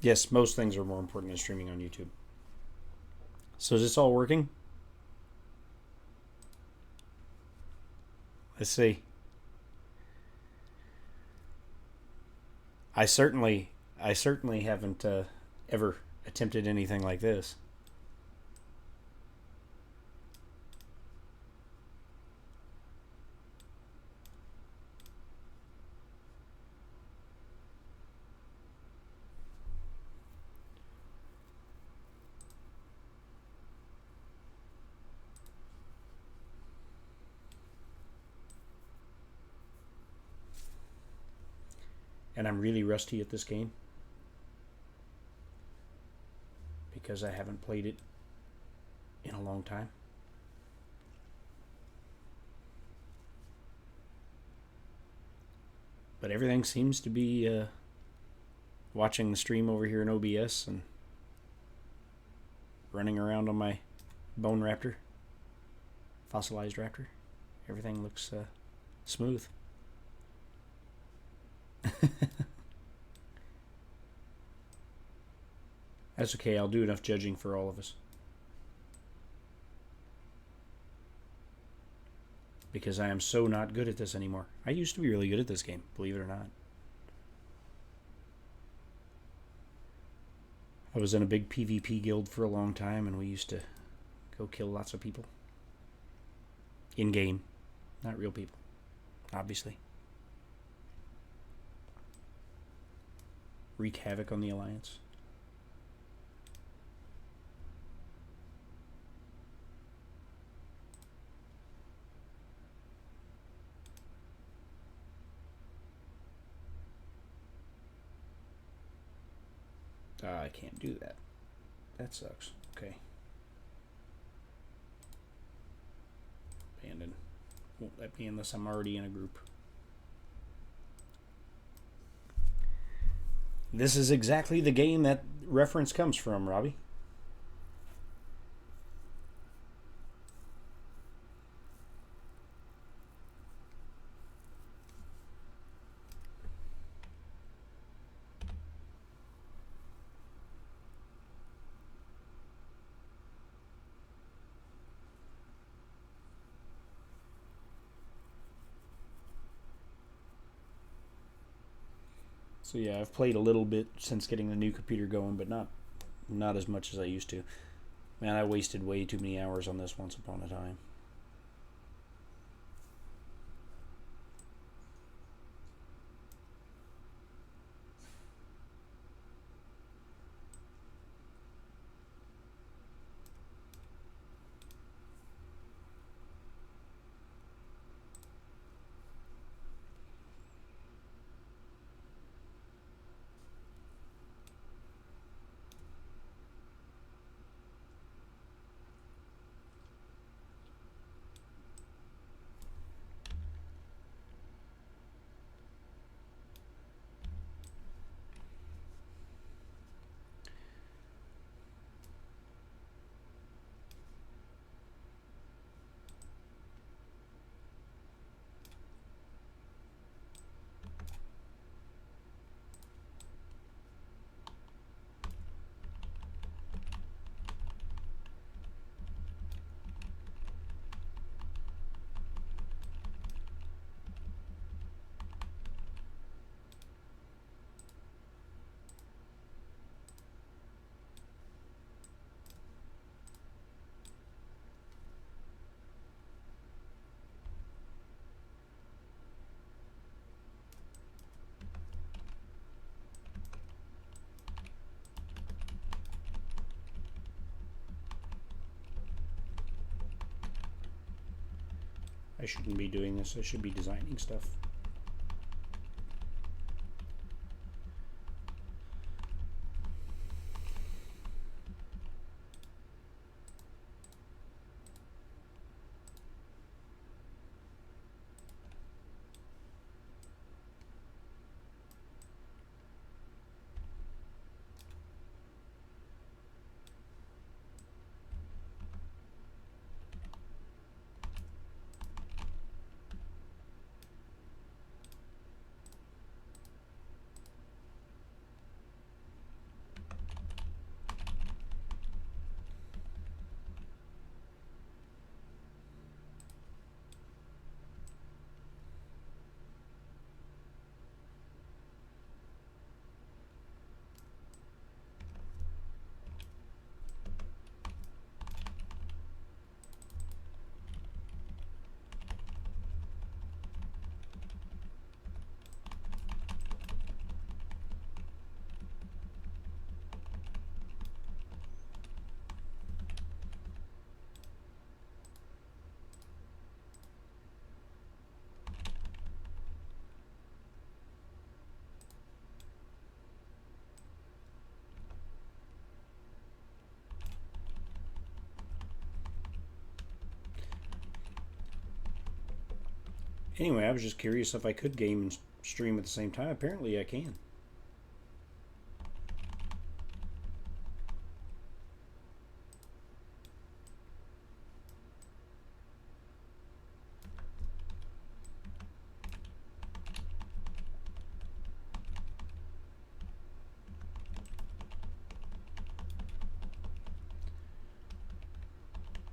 S1: Yes, most things are more important than streaming on YouTube. So is this all working? Let's see. I certainly haven't ever attempted anything like this. And I'm really rusty at this game because I haven't played it in a long time. But everything seems to be watching the stream over here in OBS and running around on my bone raptor, fossilized raptor. Everything looks smooth. That's okay, I'll do enough judging for all of us. Because I am so not good at this anymore. I used to be really good at this game, believe it or not. I was in a big PvP guild for a long time, and we used to go kill lots of people. In-game. Not real people, obviously. Wreak havoc on the Alliance. I can't do that. That sucks. Okay. Abandon. Won't let me unless I'm already in a group. This is exactly the game that reference comes from, Robbie. So yeah, I've played a little bit since getting the new computer going, but not as much as I used to. Man, I wasted way too many hours on this once upon a time. I shouldn't be doing this. I should be designing stuff. Anyway, I was just curious if I could game and stream at the same time. Apparently I can.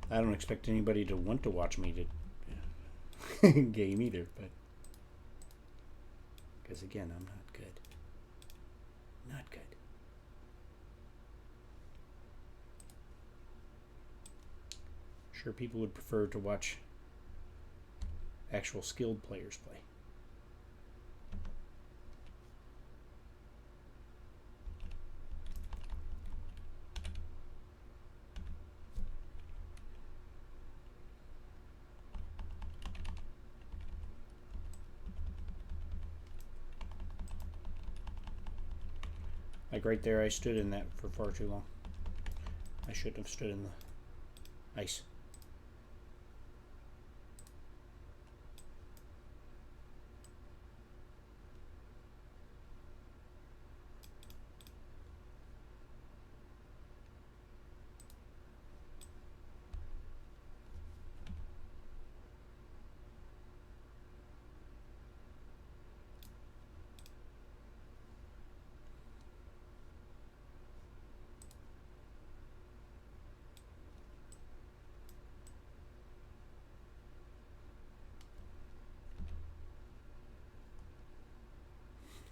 S1: I don't expect anybody to want to watch me to game either, but because again, I'm not good. Not good. Sure, people would prefer to watch actual skilled players play. Like right there, I stood in that for far too long. I shouldn't have stood in the ice.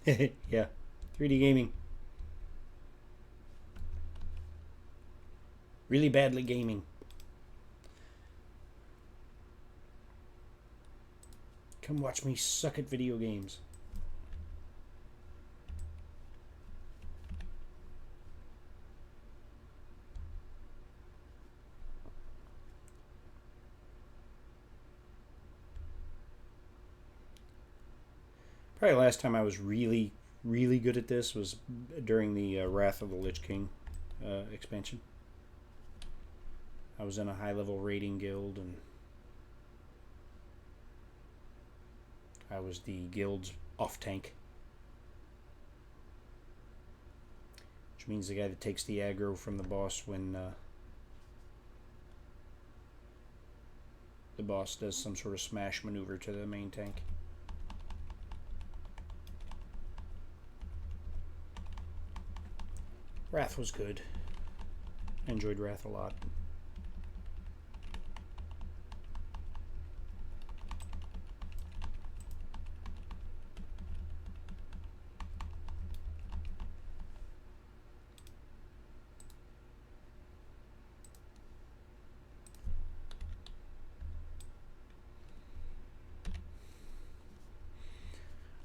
S1: Yeah, 3D gaming. Really badly gaming. Come watch me suck at video games. Probably last time I was really good at this was during the Wrath of the Lich King expansion. I was in a high level raiding guild and I was the guild's off tank. Which means the guy that takes the aggro from the boss when the boss does some sort of smash maneuver to the main tank. Wrath was good. I enjoyed Wrath a lot.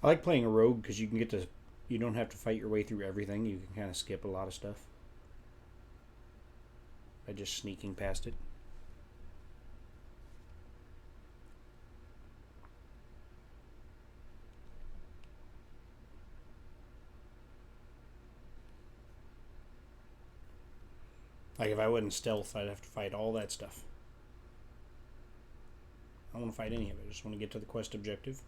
S1: I like playing a rogue because you can get to, you don't have to fight your way through everything. You can kind of skip a lot of stuff by just sneaking past it. Like if I wasn't stealth, I'd have to fight all that stuff. I don't want to fight any of it. I just want to get to the quest objective.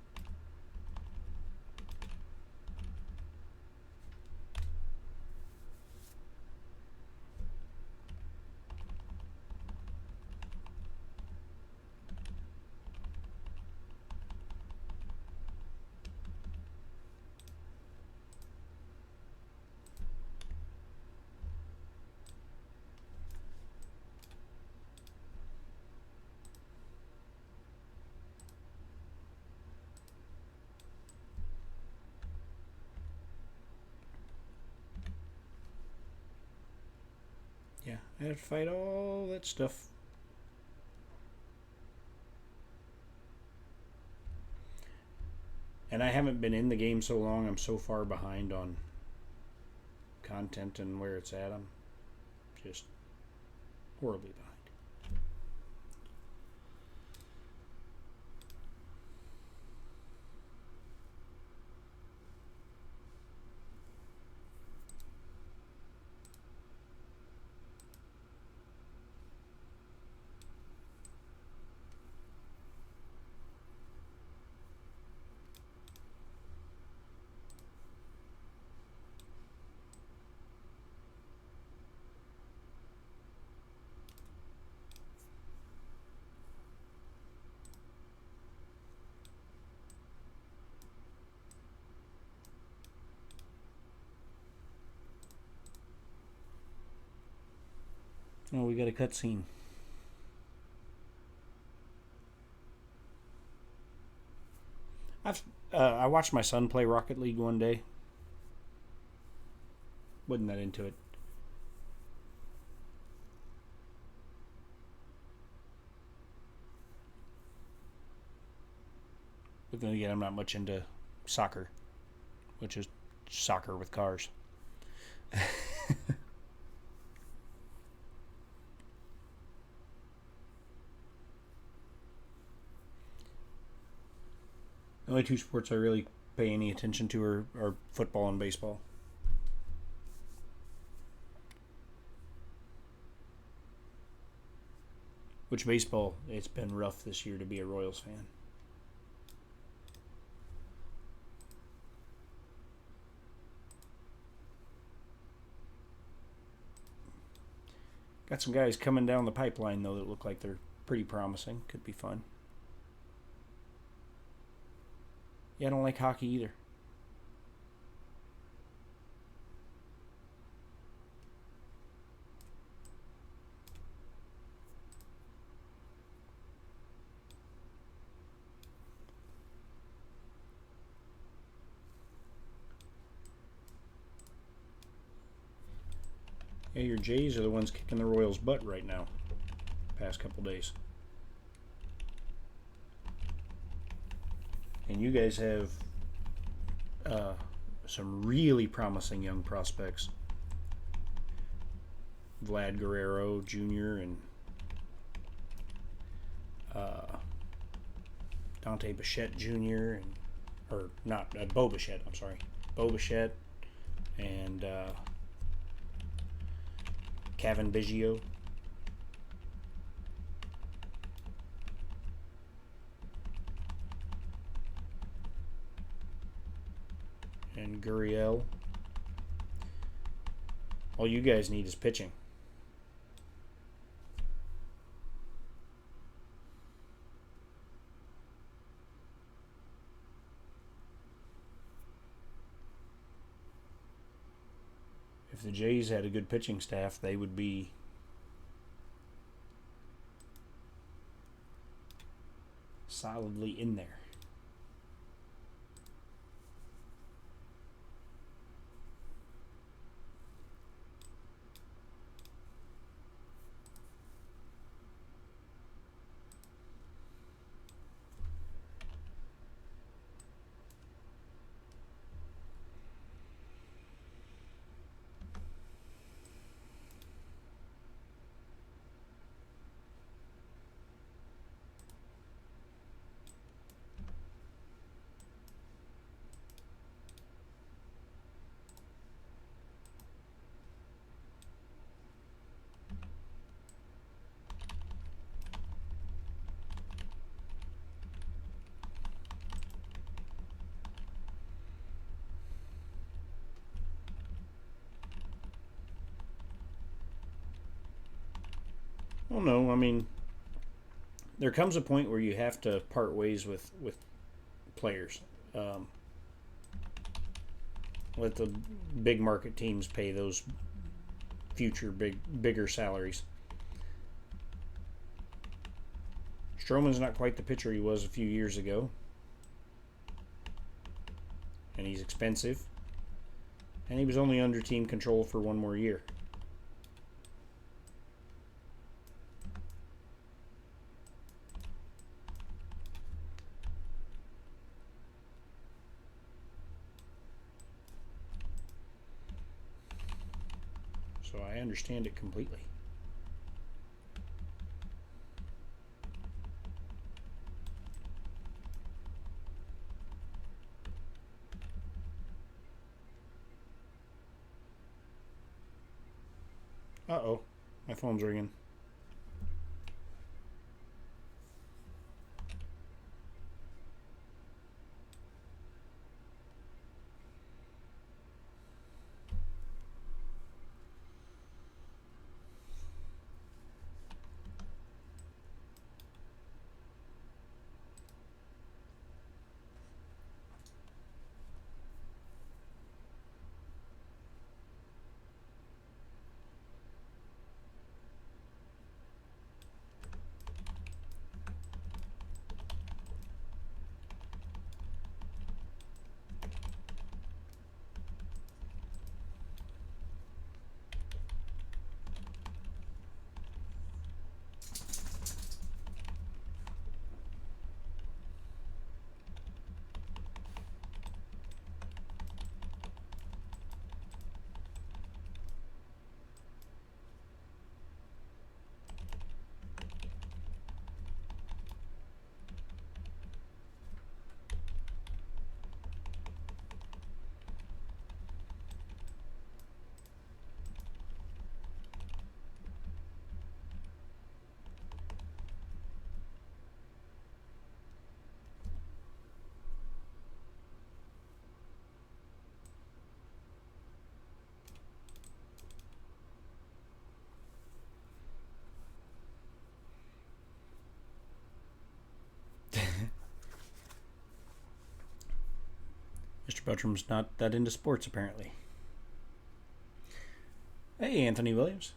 S1: Yeah, I have to fight all that stuff. And I haven't been in the game so long, I'm so far behind on content and where it's at. I'm just horribly behind. Oh, we got a cutscene. I watched my son play Rocket League one day. Wasn't that into it. But then again, I'm not much into soccer, which is soccer with cars. The only two sports I really pay any attention to are football and baseball. Which baseball, it's been rough this year to be a Royals fan. Got some guys coming down the pipeline, though, that look like they're pretty promising. Could be fun. Yeah, I don't like hockey either. Yeah, your Jays are the ones kicking the Royals' butt right now. Past couple days. And you guys have some really promising young prospects. Vlad Guerrero Jr. and Dante Bichette Jr. and or not Bo Bichette. I'm sorry, Bo Bichette and Kevin Biggio. And Gurriel. All you guys need is pitching. If the Jays had a good pitching staff, they would be solidly in there. Well, no, I mean, there comes a point where you have to part ways with players. Um, let the big market teams pay those future bigger salaries. Stroman's not quite the pitcher he was a few years ago, and he's expensive, and he was only under team control for one more year. So I understand it completely. Uh-oh, my phone's ringing. Mr. Buttram's not that into sports, apparently. Hey, Anthony Williams.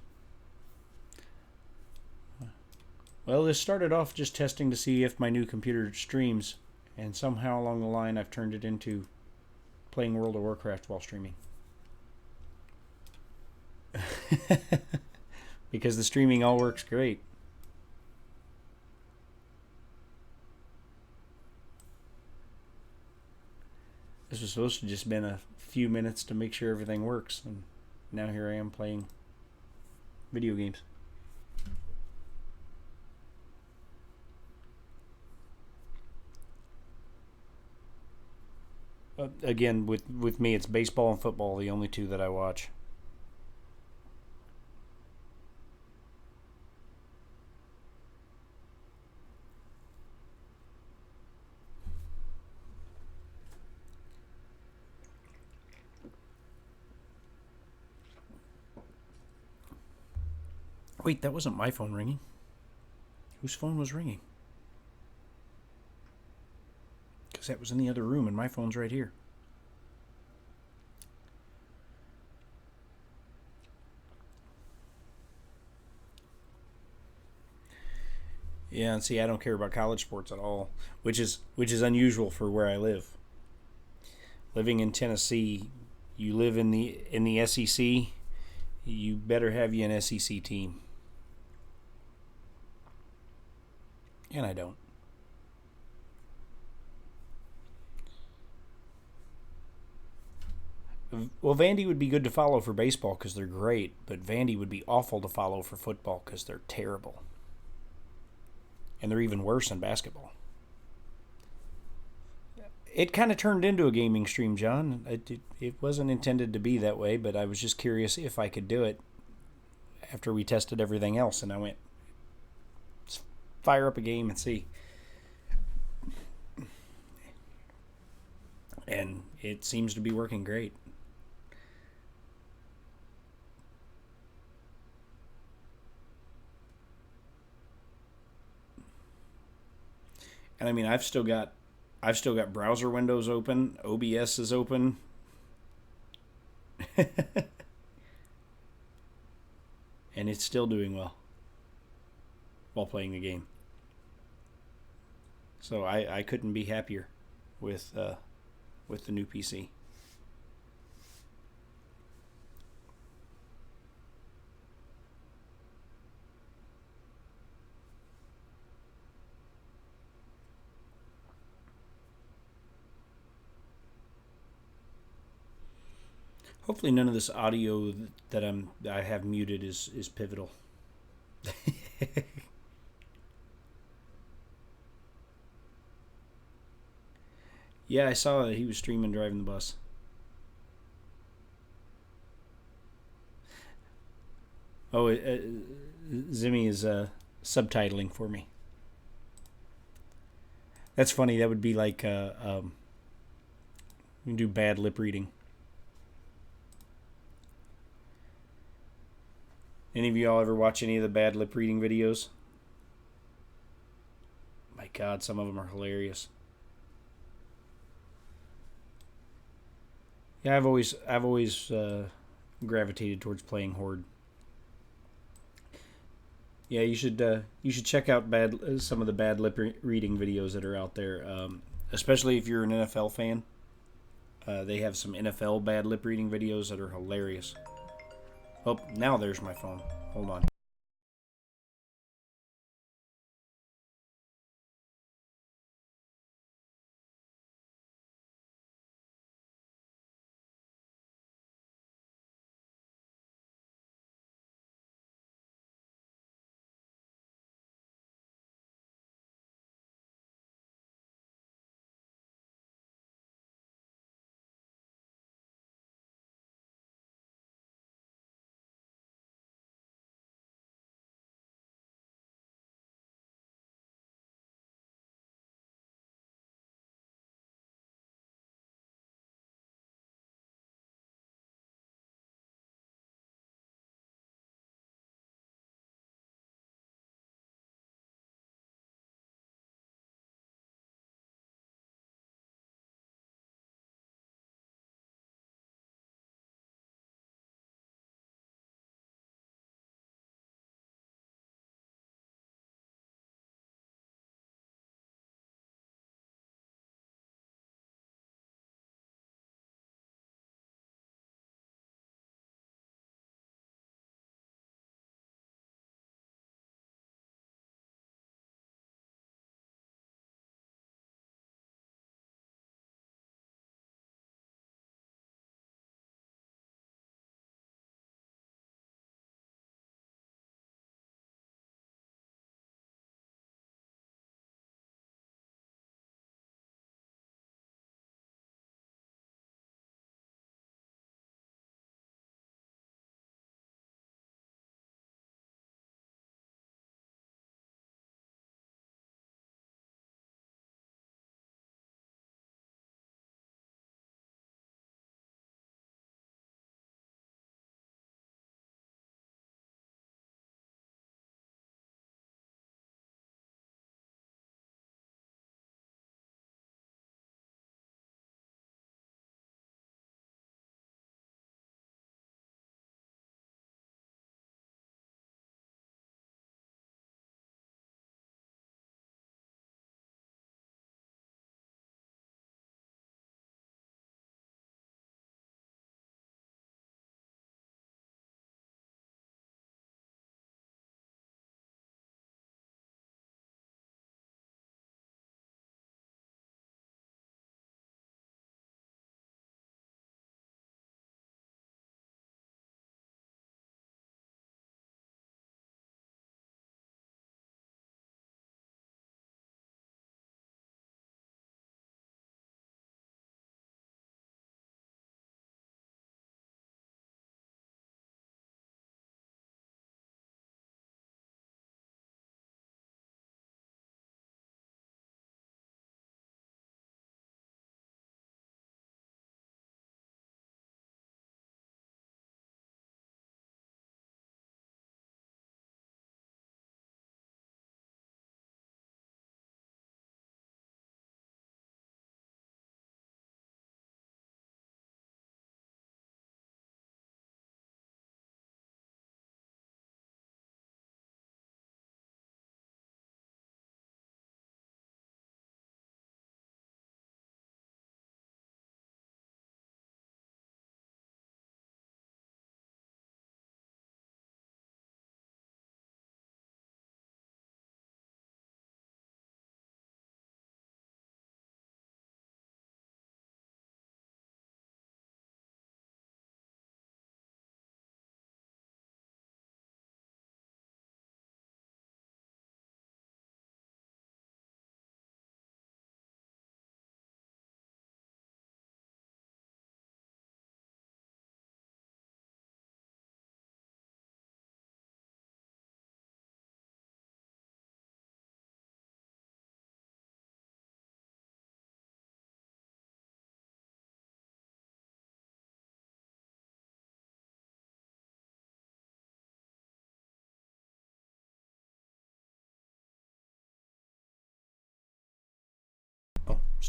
S1: Well, this started off just testing to see if my new computer streams, and somehow along the line I've turned it into playing World of Warcraft while streaming. Because the streaming all works great. This was supposed to just been a few minutes to make sure everything works, and now here I am playing video games. Again, with me, it's baseball and football, the only two that I watch. Wait, that wasn't my phone ringing. Whose phone was ringing? Because that was in the other room and my phone's right here. Yeah, and see, I don't care about college sports at all, which is unusual for where I live. Living in Tennessee, you live in the SEC, you better have you an SEC team. And I don't. Well, Vandy would be good to follow for baseball because they're great, but Vandy would be awful to follow for football because they're terrible. And they're even worse in basketball. It kind of turned into a gaming stream, John. It wasn't intended to be that way, but I was just curious if I could do it after we tested everything else, and I went, let's fire up a game and see. And it seems to be working great. And I mean, I've still got browser windows open, OBS is open. And it's still doing well while playing the game. So I couldn't be happier with the new PC. Hopefully, none of this audio that I have muted is pivotal. Yeah, I saw that he was streaming driving the bus. Oh, Zimmy is subtitling for me. That's funny. That would be like you can do bad lip reading. Any of y'all ever watch any of the bad lip reading videos? My God, some of them are hilarious. Yeah, I've always gravitated towards playing Horde. Yeah, you should check out some of the bad lip reading videos that are out there, especially if you're an NFL fan. They have some NFL bad lip reading videos that are hilarious. Oh, now there's my phone. Hold on.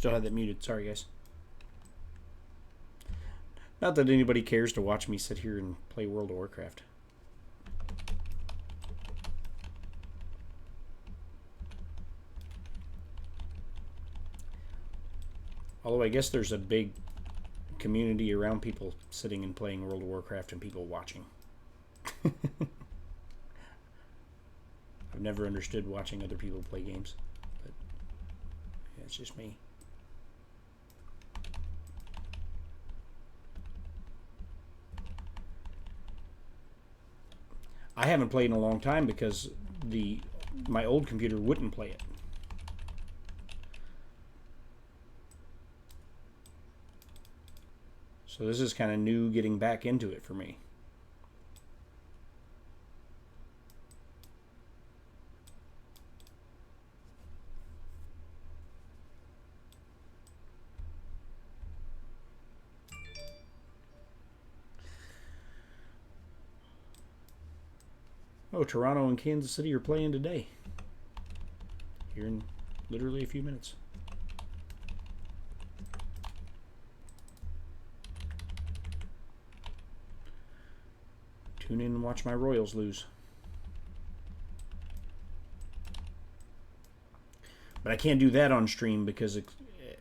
S1: Still had that muted. Sorry, guys. Not that anybody cares to watch me sit here and play World of Warcraft. Although I guess there's a big community around people sitting and playing World of Warcraft and people watching. I've never understood watching other people play games, but yeah, it's just me. I haven't played in a long time because my old computer wouldn't play it. So this is kind of new getting back into it for me. Oh, Toronto and Kansas City are playing today. Here in literally a few minutes. Tune in and watch my Royals lose. But I can't do that on stream because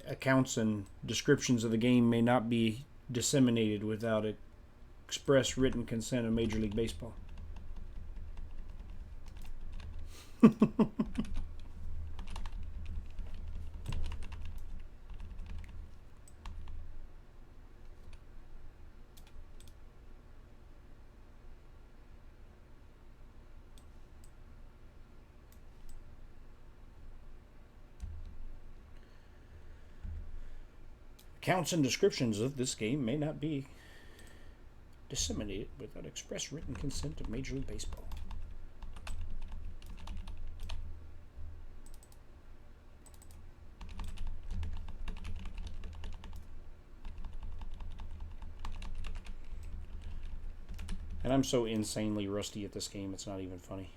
S1: accounts and descriptions of the game may not be disseminated without express written consent of Major League Baseball. Accounts and descriptions of this game may not be disseminated without express written consent of Major League Baseball. And I'm so insanely rusty at this game, it's not even funny.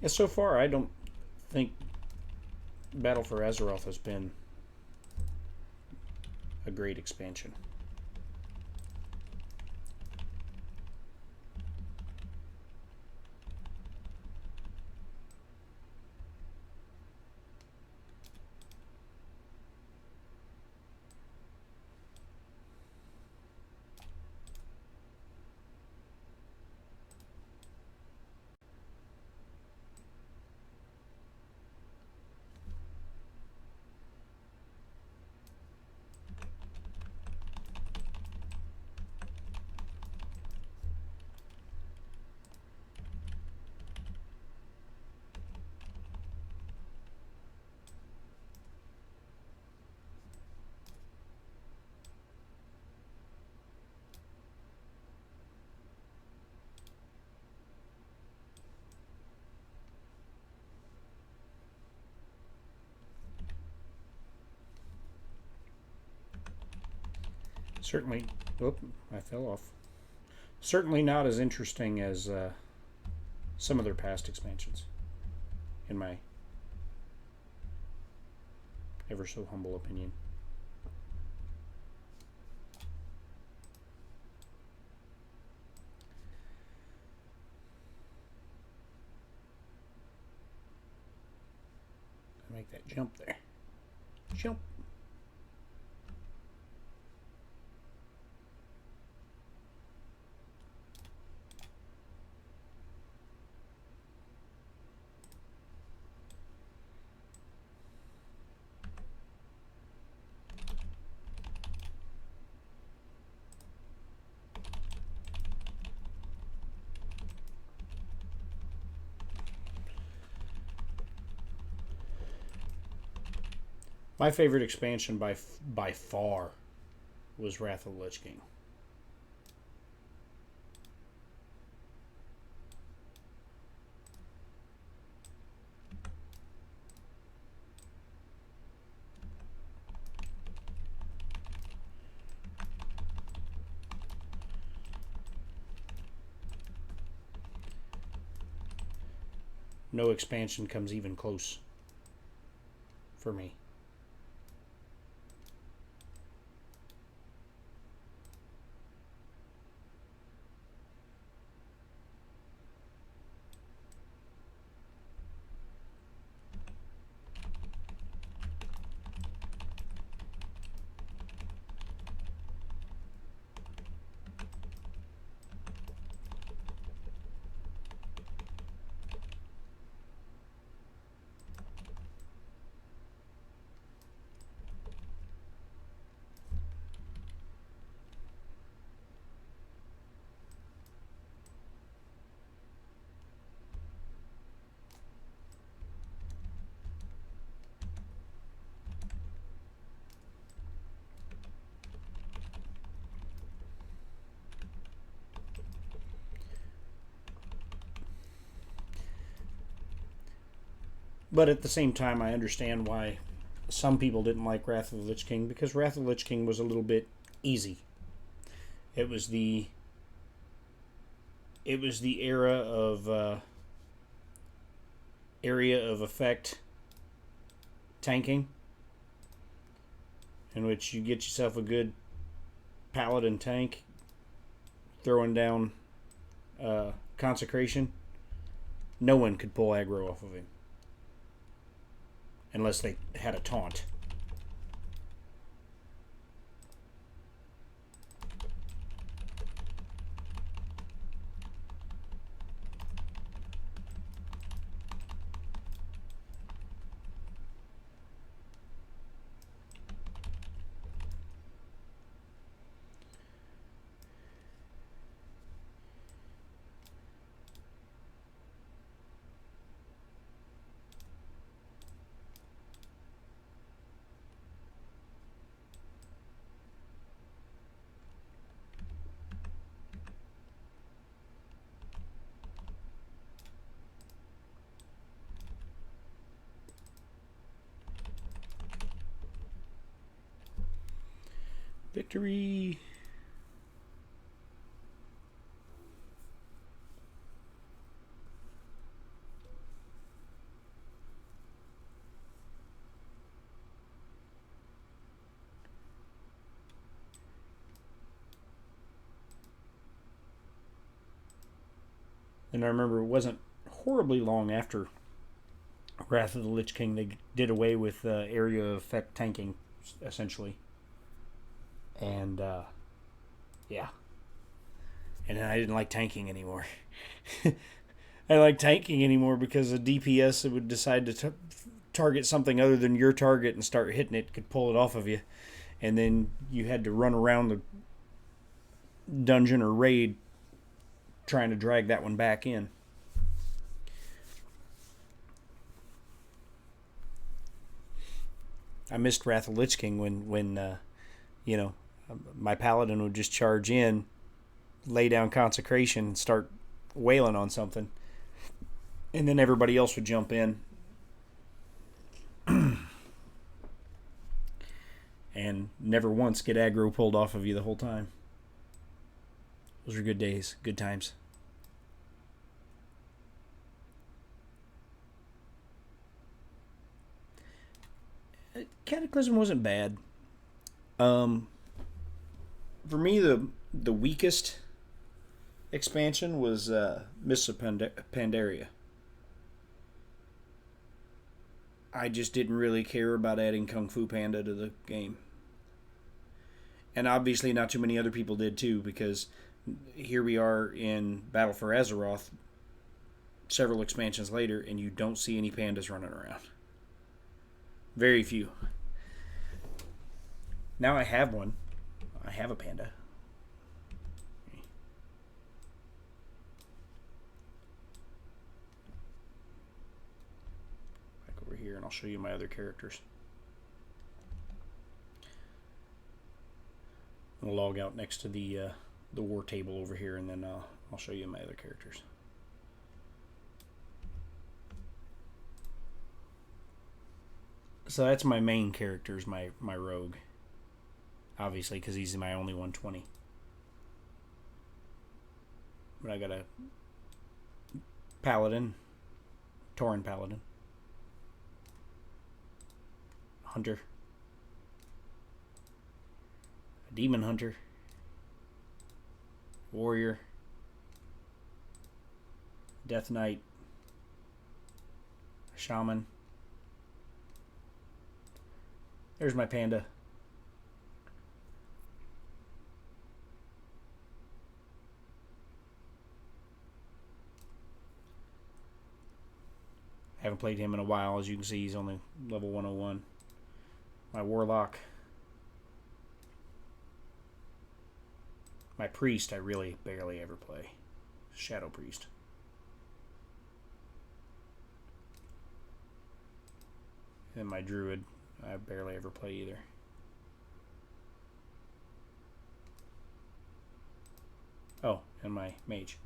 S1: Yeah, so far, I don't think Battle for Azeroth has been a great expansion. Certainly, oh, I fell off. Certainly not as interesting as some of their past expansions, in my ever so humble opinion. Make that jump there. Jump. My favorite expansion by far was Wrath of the Lich King. No expansion comes even close for me. But at the same time, I understand why some people didn't like Wrath of the Lich King, because Wrath of the Lich King was a little bit easy. It was the era of area of effect tanking, in which you get yourself a good paladin tank, throwing down consecration. No one could pull aggro off of him unless they had a taunt. Victory! And I remember it wasn't horribly long after Wrath of the Lich King they did away with area of effect tanking, essentially. And yeah, and then I didn't like tanking anymore. I like tanking anymore because a DPS that would decide to target something other than your target and start hitting it could pull it off of you, and then you had to run around the dungeon or raid trying to drag that one back in. I missed Wrath of Lich King when you know, my paladin would just charge in, lay down consecration, and start wailing on something, and then everybody else would jump in, and never once get aggro pulled off of you the whole time. Those were good days, good times. Cataclysm wasn't bad. For me, the weakest expansion was Mists of Pandaria. I just didn't really care about adding Kung Fu Panda to the game. And obviously not too many other people did too, because here we are in Battle for Azeroth several expansions later, and you don't see any pandas running around. Very few. Now I have one. I have a panda. Back over here, and I'll show you my other characters. I'll log out next to the war table over here, and then I'll show you my other characters. So that's my main character, is my rogue. Obviously, because he's my only 120. But I got a paladin, Tauren Paladin. Hunter. A Demon Hunter. Warrior. Death Knight. A Shaman. There's my panda. Haven't played him in a while. As you can see, he's only level 101. My Warlock. My Priest, I really barely ever play. Shadow Priest. And my Druid, I barely ever play either. Oh, and my Mage.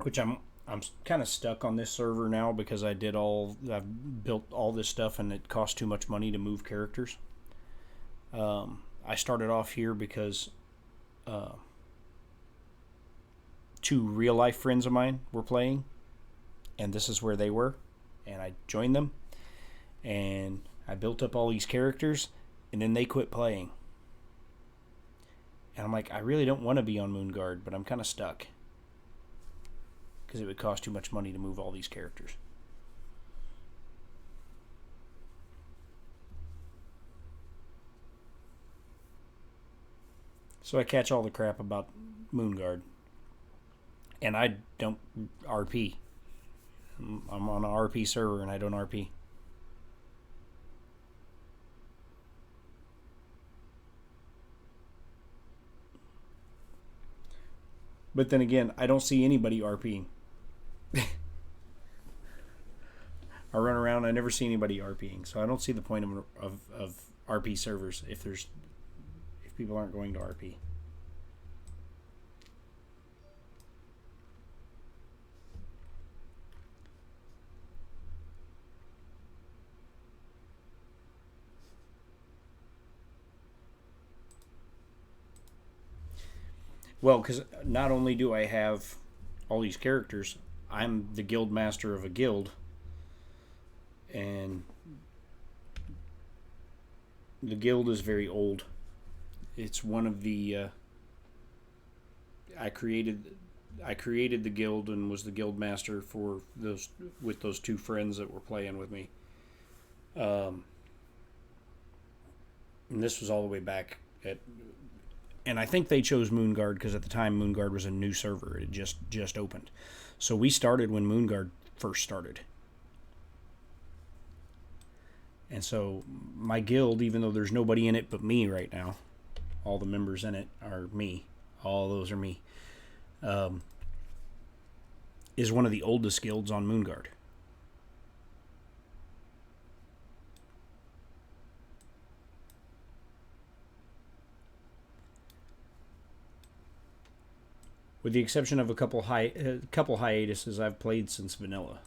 S1: Which I'm kind of stuck on this server now because I've built all this stuff and it costs too much money to move characters. I started off here because two real life friends of mine were playing, and this is where they were, and I joined them, and I built up all these characters, and then they quit playing. And I'm like, I really don't want to be on Moonguard, but I'm kind of stuck. Because it would cost too much money to move all these characters. So I catch all the crap about Moonguard. And I don't RP. I'm on an RP server and I don't RP. But then again, I don't see anybody RPing. I run around, I never see anybody RPing, so I don't see the point of RP servers if people aren't going to RP. Well, because not only do I have all these characters, I'm the guild master of a guild. And the guild is very old. It's one of the I created the guild and was the guild master for those with those two friends that were playing with me. And this was all the way back and I think they chose Moonguard because at the time Moonguard was a new server. It just opened. So we started when Moonguard first started. And so my guild, even though there's nobody in it but me right now, all the members in it are me. All those are me. Is one of the oldest guilds on Moonguard. With the exception of a couple hiatuses, I've played since vanilla.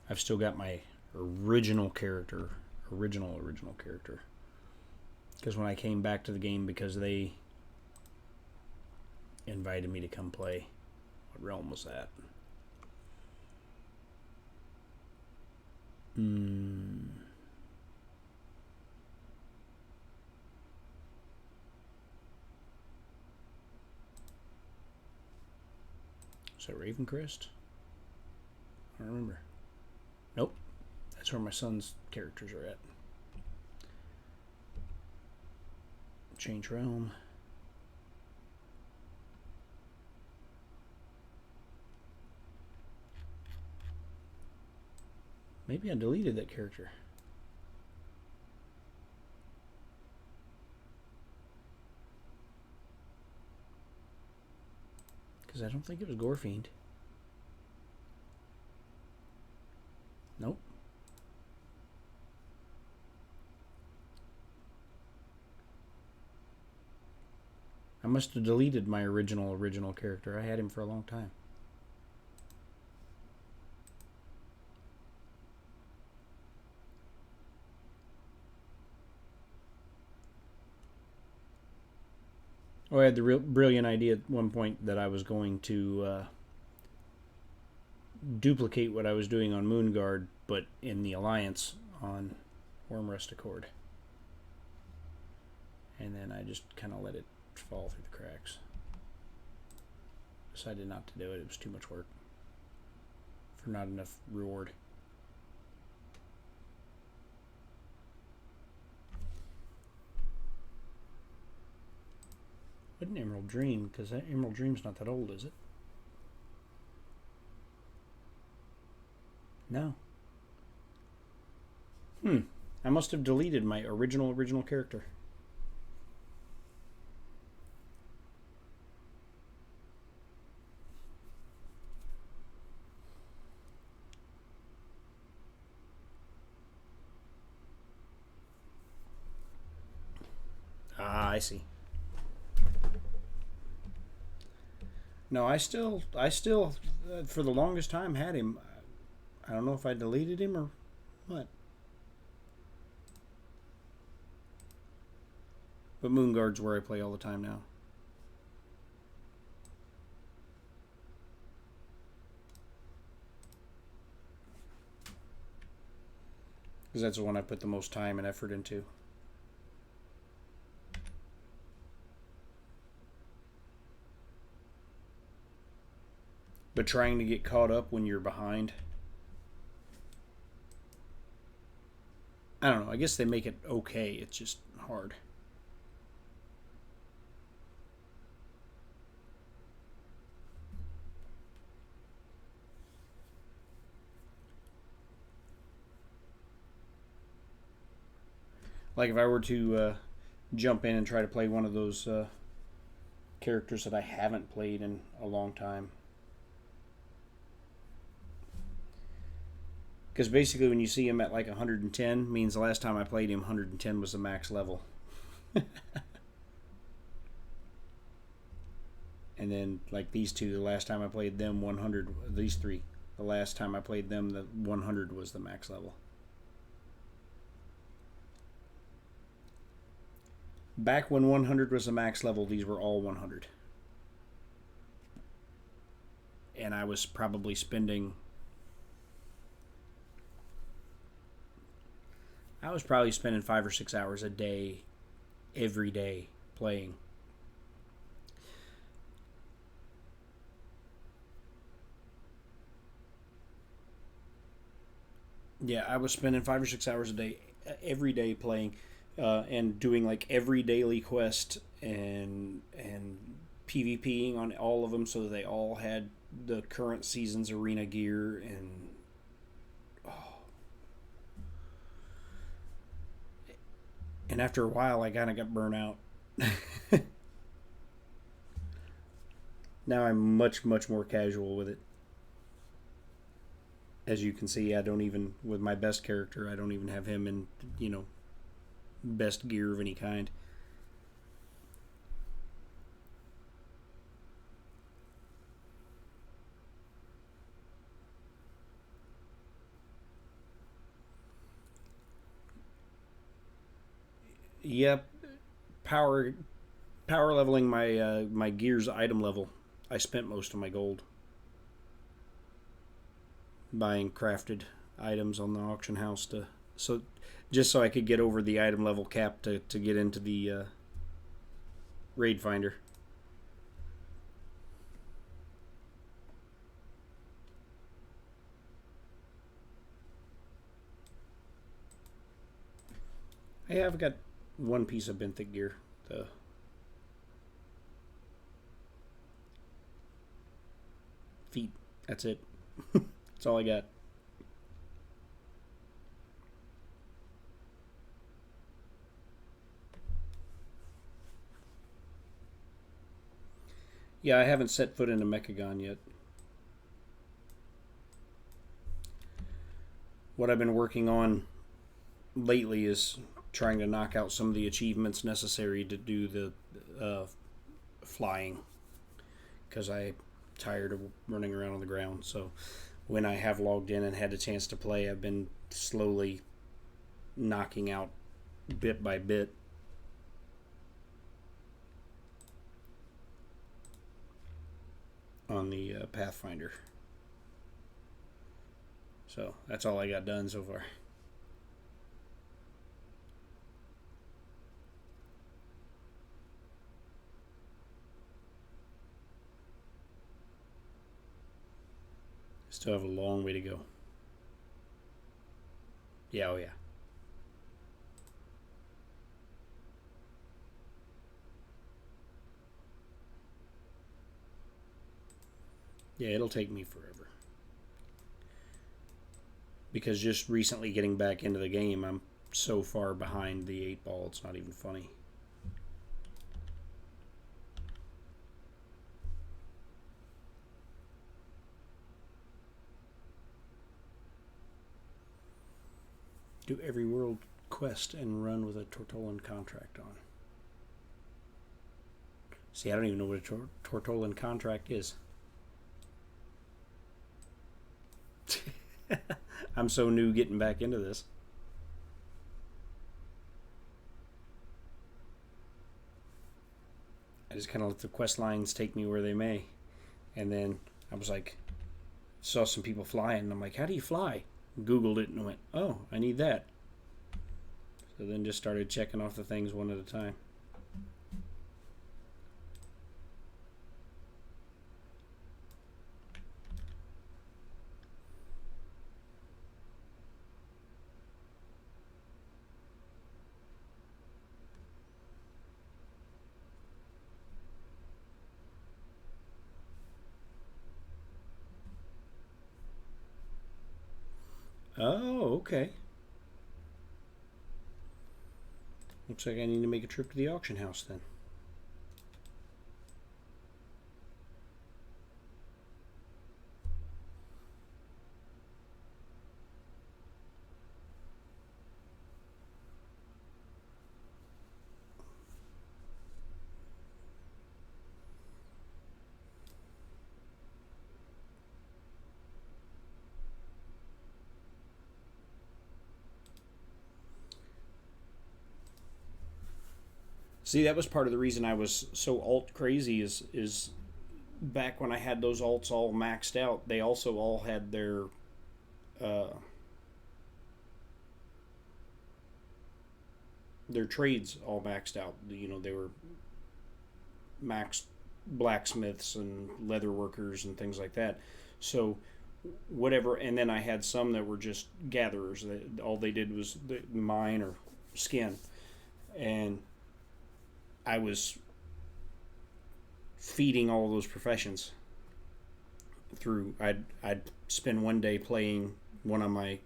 S1: I've still got my original character. Original character. Because when I came back to the game, because they invited me to come play. What realm was that? Is that Ravencrest? I don't remember. Nope. That's where my son's characters are at. Change realm. Maybe I deleted that character. Because I don't think it was Gorefiend. must have deleted my original character. I had him for a long time. Oh, I had the real brilliant idea at one point that I was going to duplicate what I was doing on Moonguard, but in the Alliance on Wyrmrest Accord. And then I just kind of let it fall through the cracks. Decided not to do it. It was too much work for not enough reward. What an Emerald Dream, because that Emerald Dream's not that old, is it? No. I must have deleted my original character. Ah, I see. No, I still, for the longest time had him. I don't know if I deleted him or what. But Moonguard's where I play all the time now. Because that's the one I put the most time and effort into. But trying to get caught up when you're behind. I don't know. I guess they make it okay. It's just hard. Like if I were to jump in and try to play one of those characters that I haven't played in a long time. Because basically when you see him at like 110, means the last time I played him, 110 was the max level. And then like these two, the last time I played them, 100, these three, the last time I played them, the 100 was the max level. Back when 100 was the max level, these were all 100. And I was probably spending... I was probably spending 5 or 6 hours a day, every day, playing. Yeah, I was spending 5 or 6 hours a day, every day playing, and doing like every daily quest and PvPing on all of them, so that they all had the current season's arena gear and. And after a while, I kind of got burnt out. Now I'm much more casual with it. As you can see, I don't even, with my best character, I don't even have him in, best gear of any kind. Yep, power leveling my my gear's item level. I spent most of my gold buying crafted items on the auction house just so I could get over the item level cap to get into the raid finder. Hey, I've got one piece of benthic gear. The feet. That's it. That's all I got. Yeah, I haven't set foot into Mechagon yet. What I've been working on lately is trying to knock out some of the achievements necessary to do the flying because I'm tired of running around on the ground. So when I have logged in and had a chance to play, I've been slowly knocking out bit by bit. On the Pathfinder. So that's all I got done so far. Still have a long way to go. Yeah, oh yeah. Yeah, it'll take me forever. Because just recently getting back into the game, I'm so far behind the 8-ball, it's not even funny. Do every world quest and run with a Tortollan contract on. See, I don't even know what a Tortollan contract is. I'm so new getting back into this. I just kind of let the quest lines take me where they may. And then I was like, saw some people flying, and I'm like, how do you fly? Googled it and went, oh, I need that. So then just started checking off the things one at a time. Oh, okay. Looks like I need to make a trip to the auction house then. See, that was part of the reason I was so alt crazy is back when I had those alts all maxed out, they also all had their trades all maxed out. You know, they were maxed blacksmiths and leather workers and things like that. So whatever, and then I had some that were just gatherers. All they did was mine or skin, and I was feeding all of those professions through. I'd spend one day playing one of my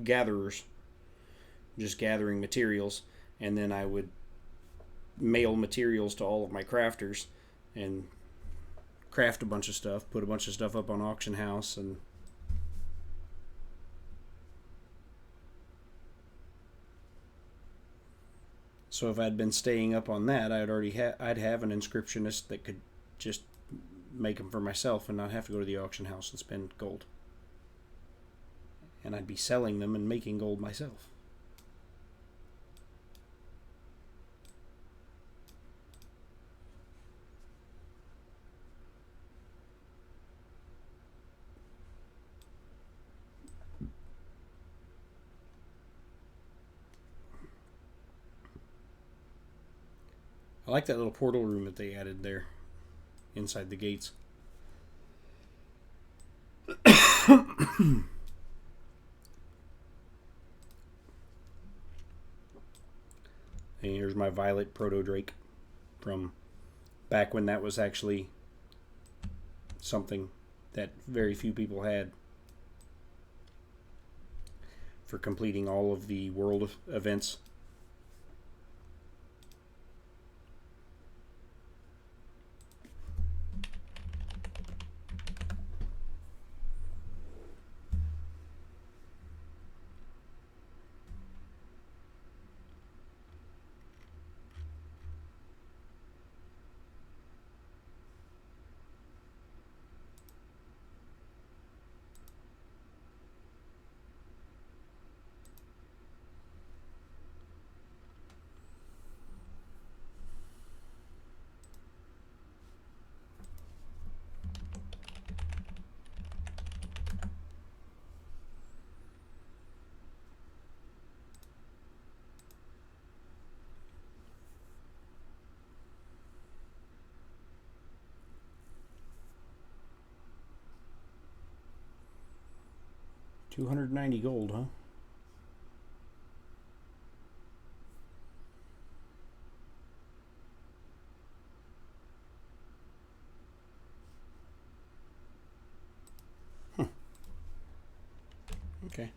S1: gatherers, just gathering materials, and then I would mail materials to all of my crafters and craft a bunch of stuff, put a bunch of stuff up on auction house, and so if I'd been staying up on that, I'd have an inscriptionist that could just make them for myself and not have to go to the auction house and spend gold. And I'd be selling them and making gold myself. I like that little portal room that they added there inside the gates. And here's my Violet Proto Drake from back when that was actually something that very few people had, for completing all of the world events. 290 gold, huh? Okay.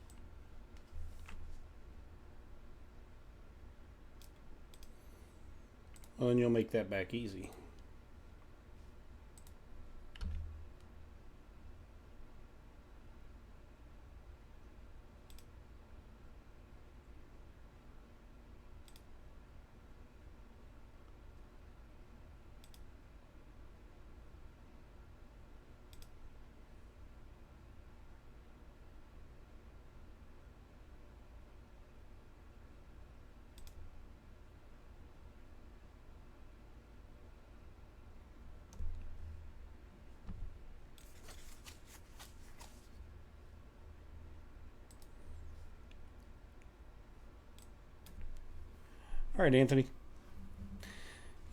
S1: Well, then you'll make that back easy. All right, Anthony.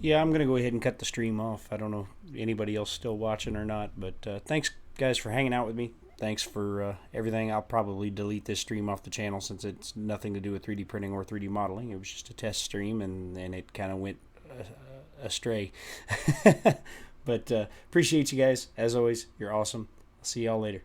S1: Yeah, I'm going to go ahead and cut the stream off. I don't know if anybody else still watching or not, but thanks, guys, for hanging out with me. Thanks for everything. I'll probably delete this stream off the channel since it's nothing to do with 3D printing or 3D modeling. It was just a test stream, and it kind of went astray. But appreciate you guys. As always, you're awesome. I'll see y'all later.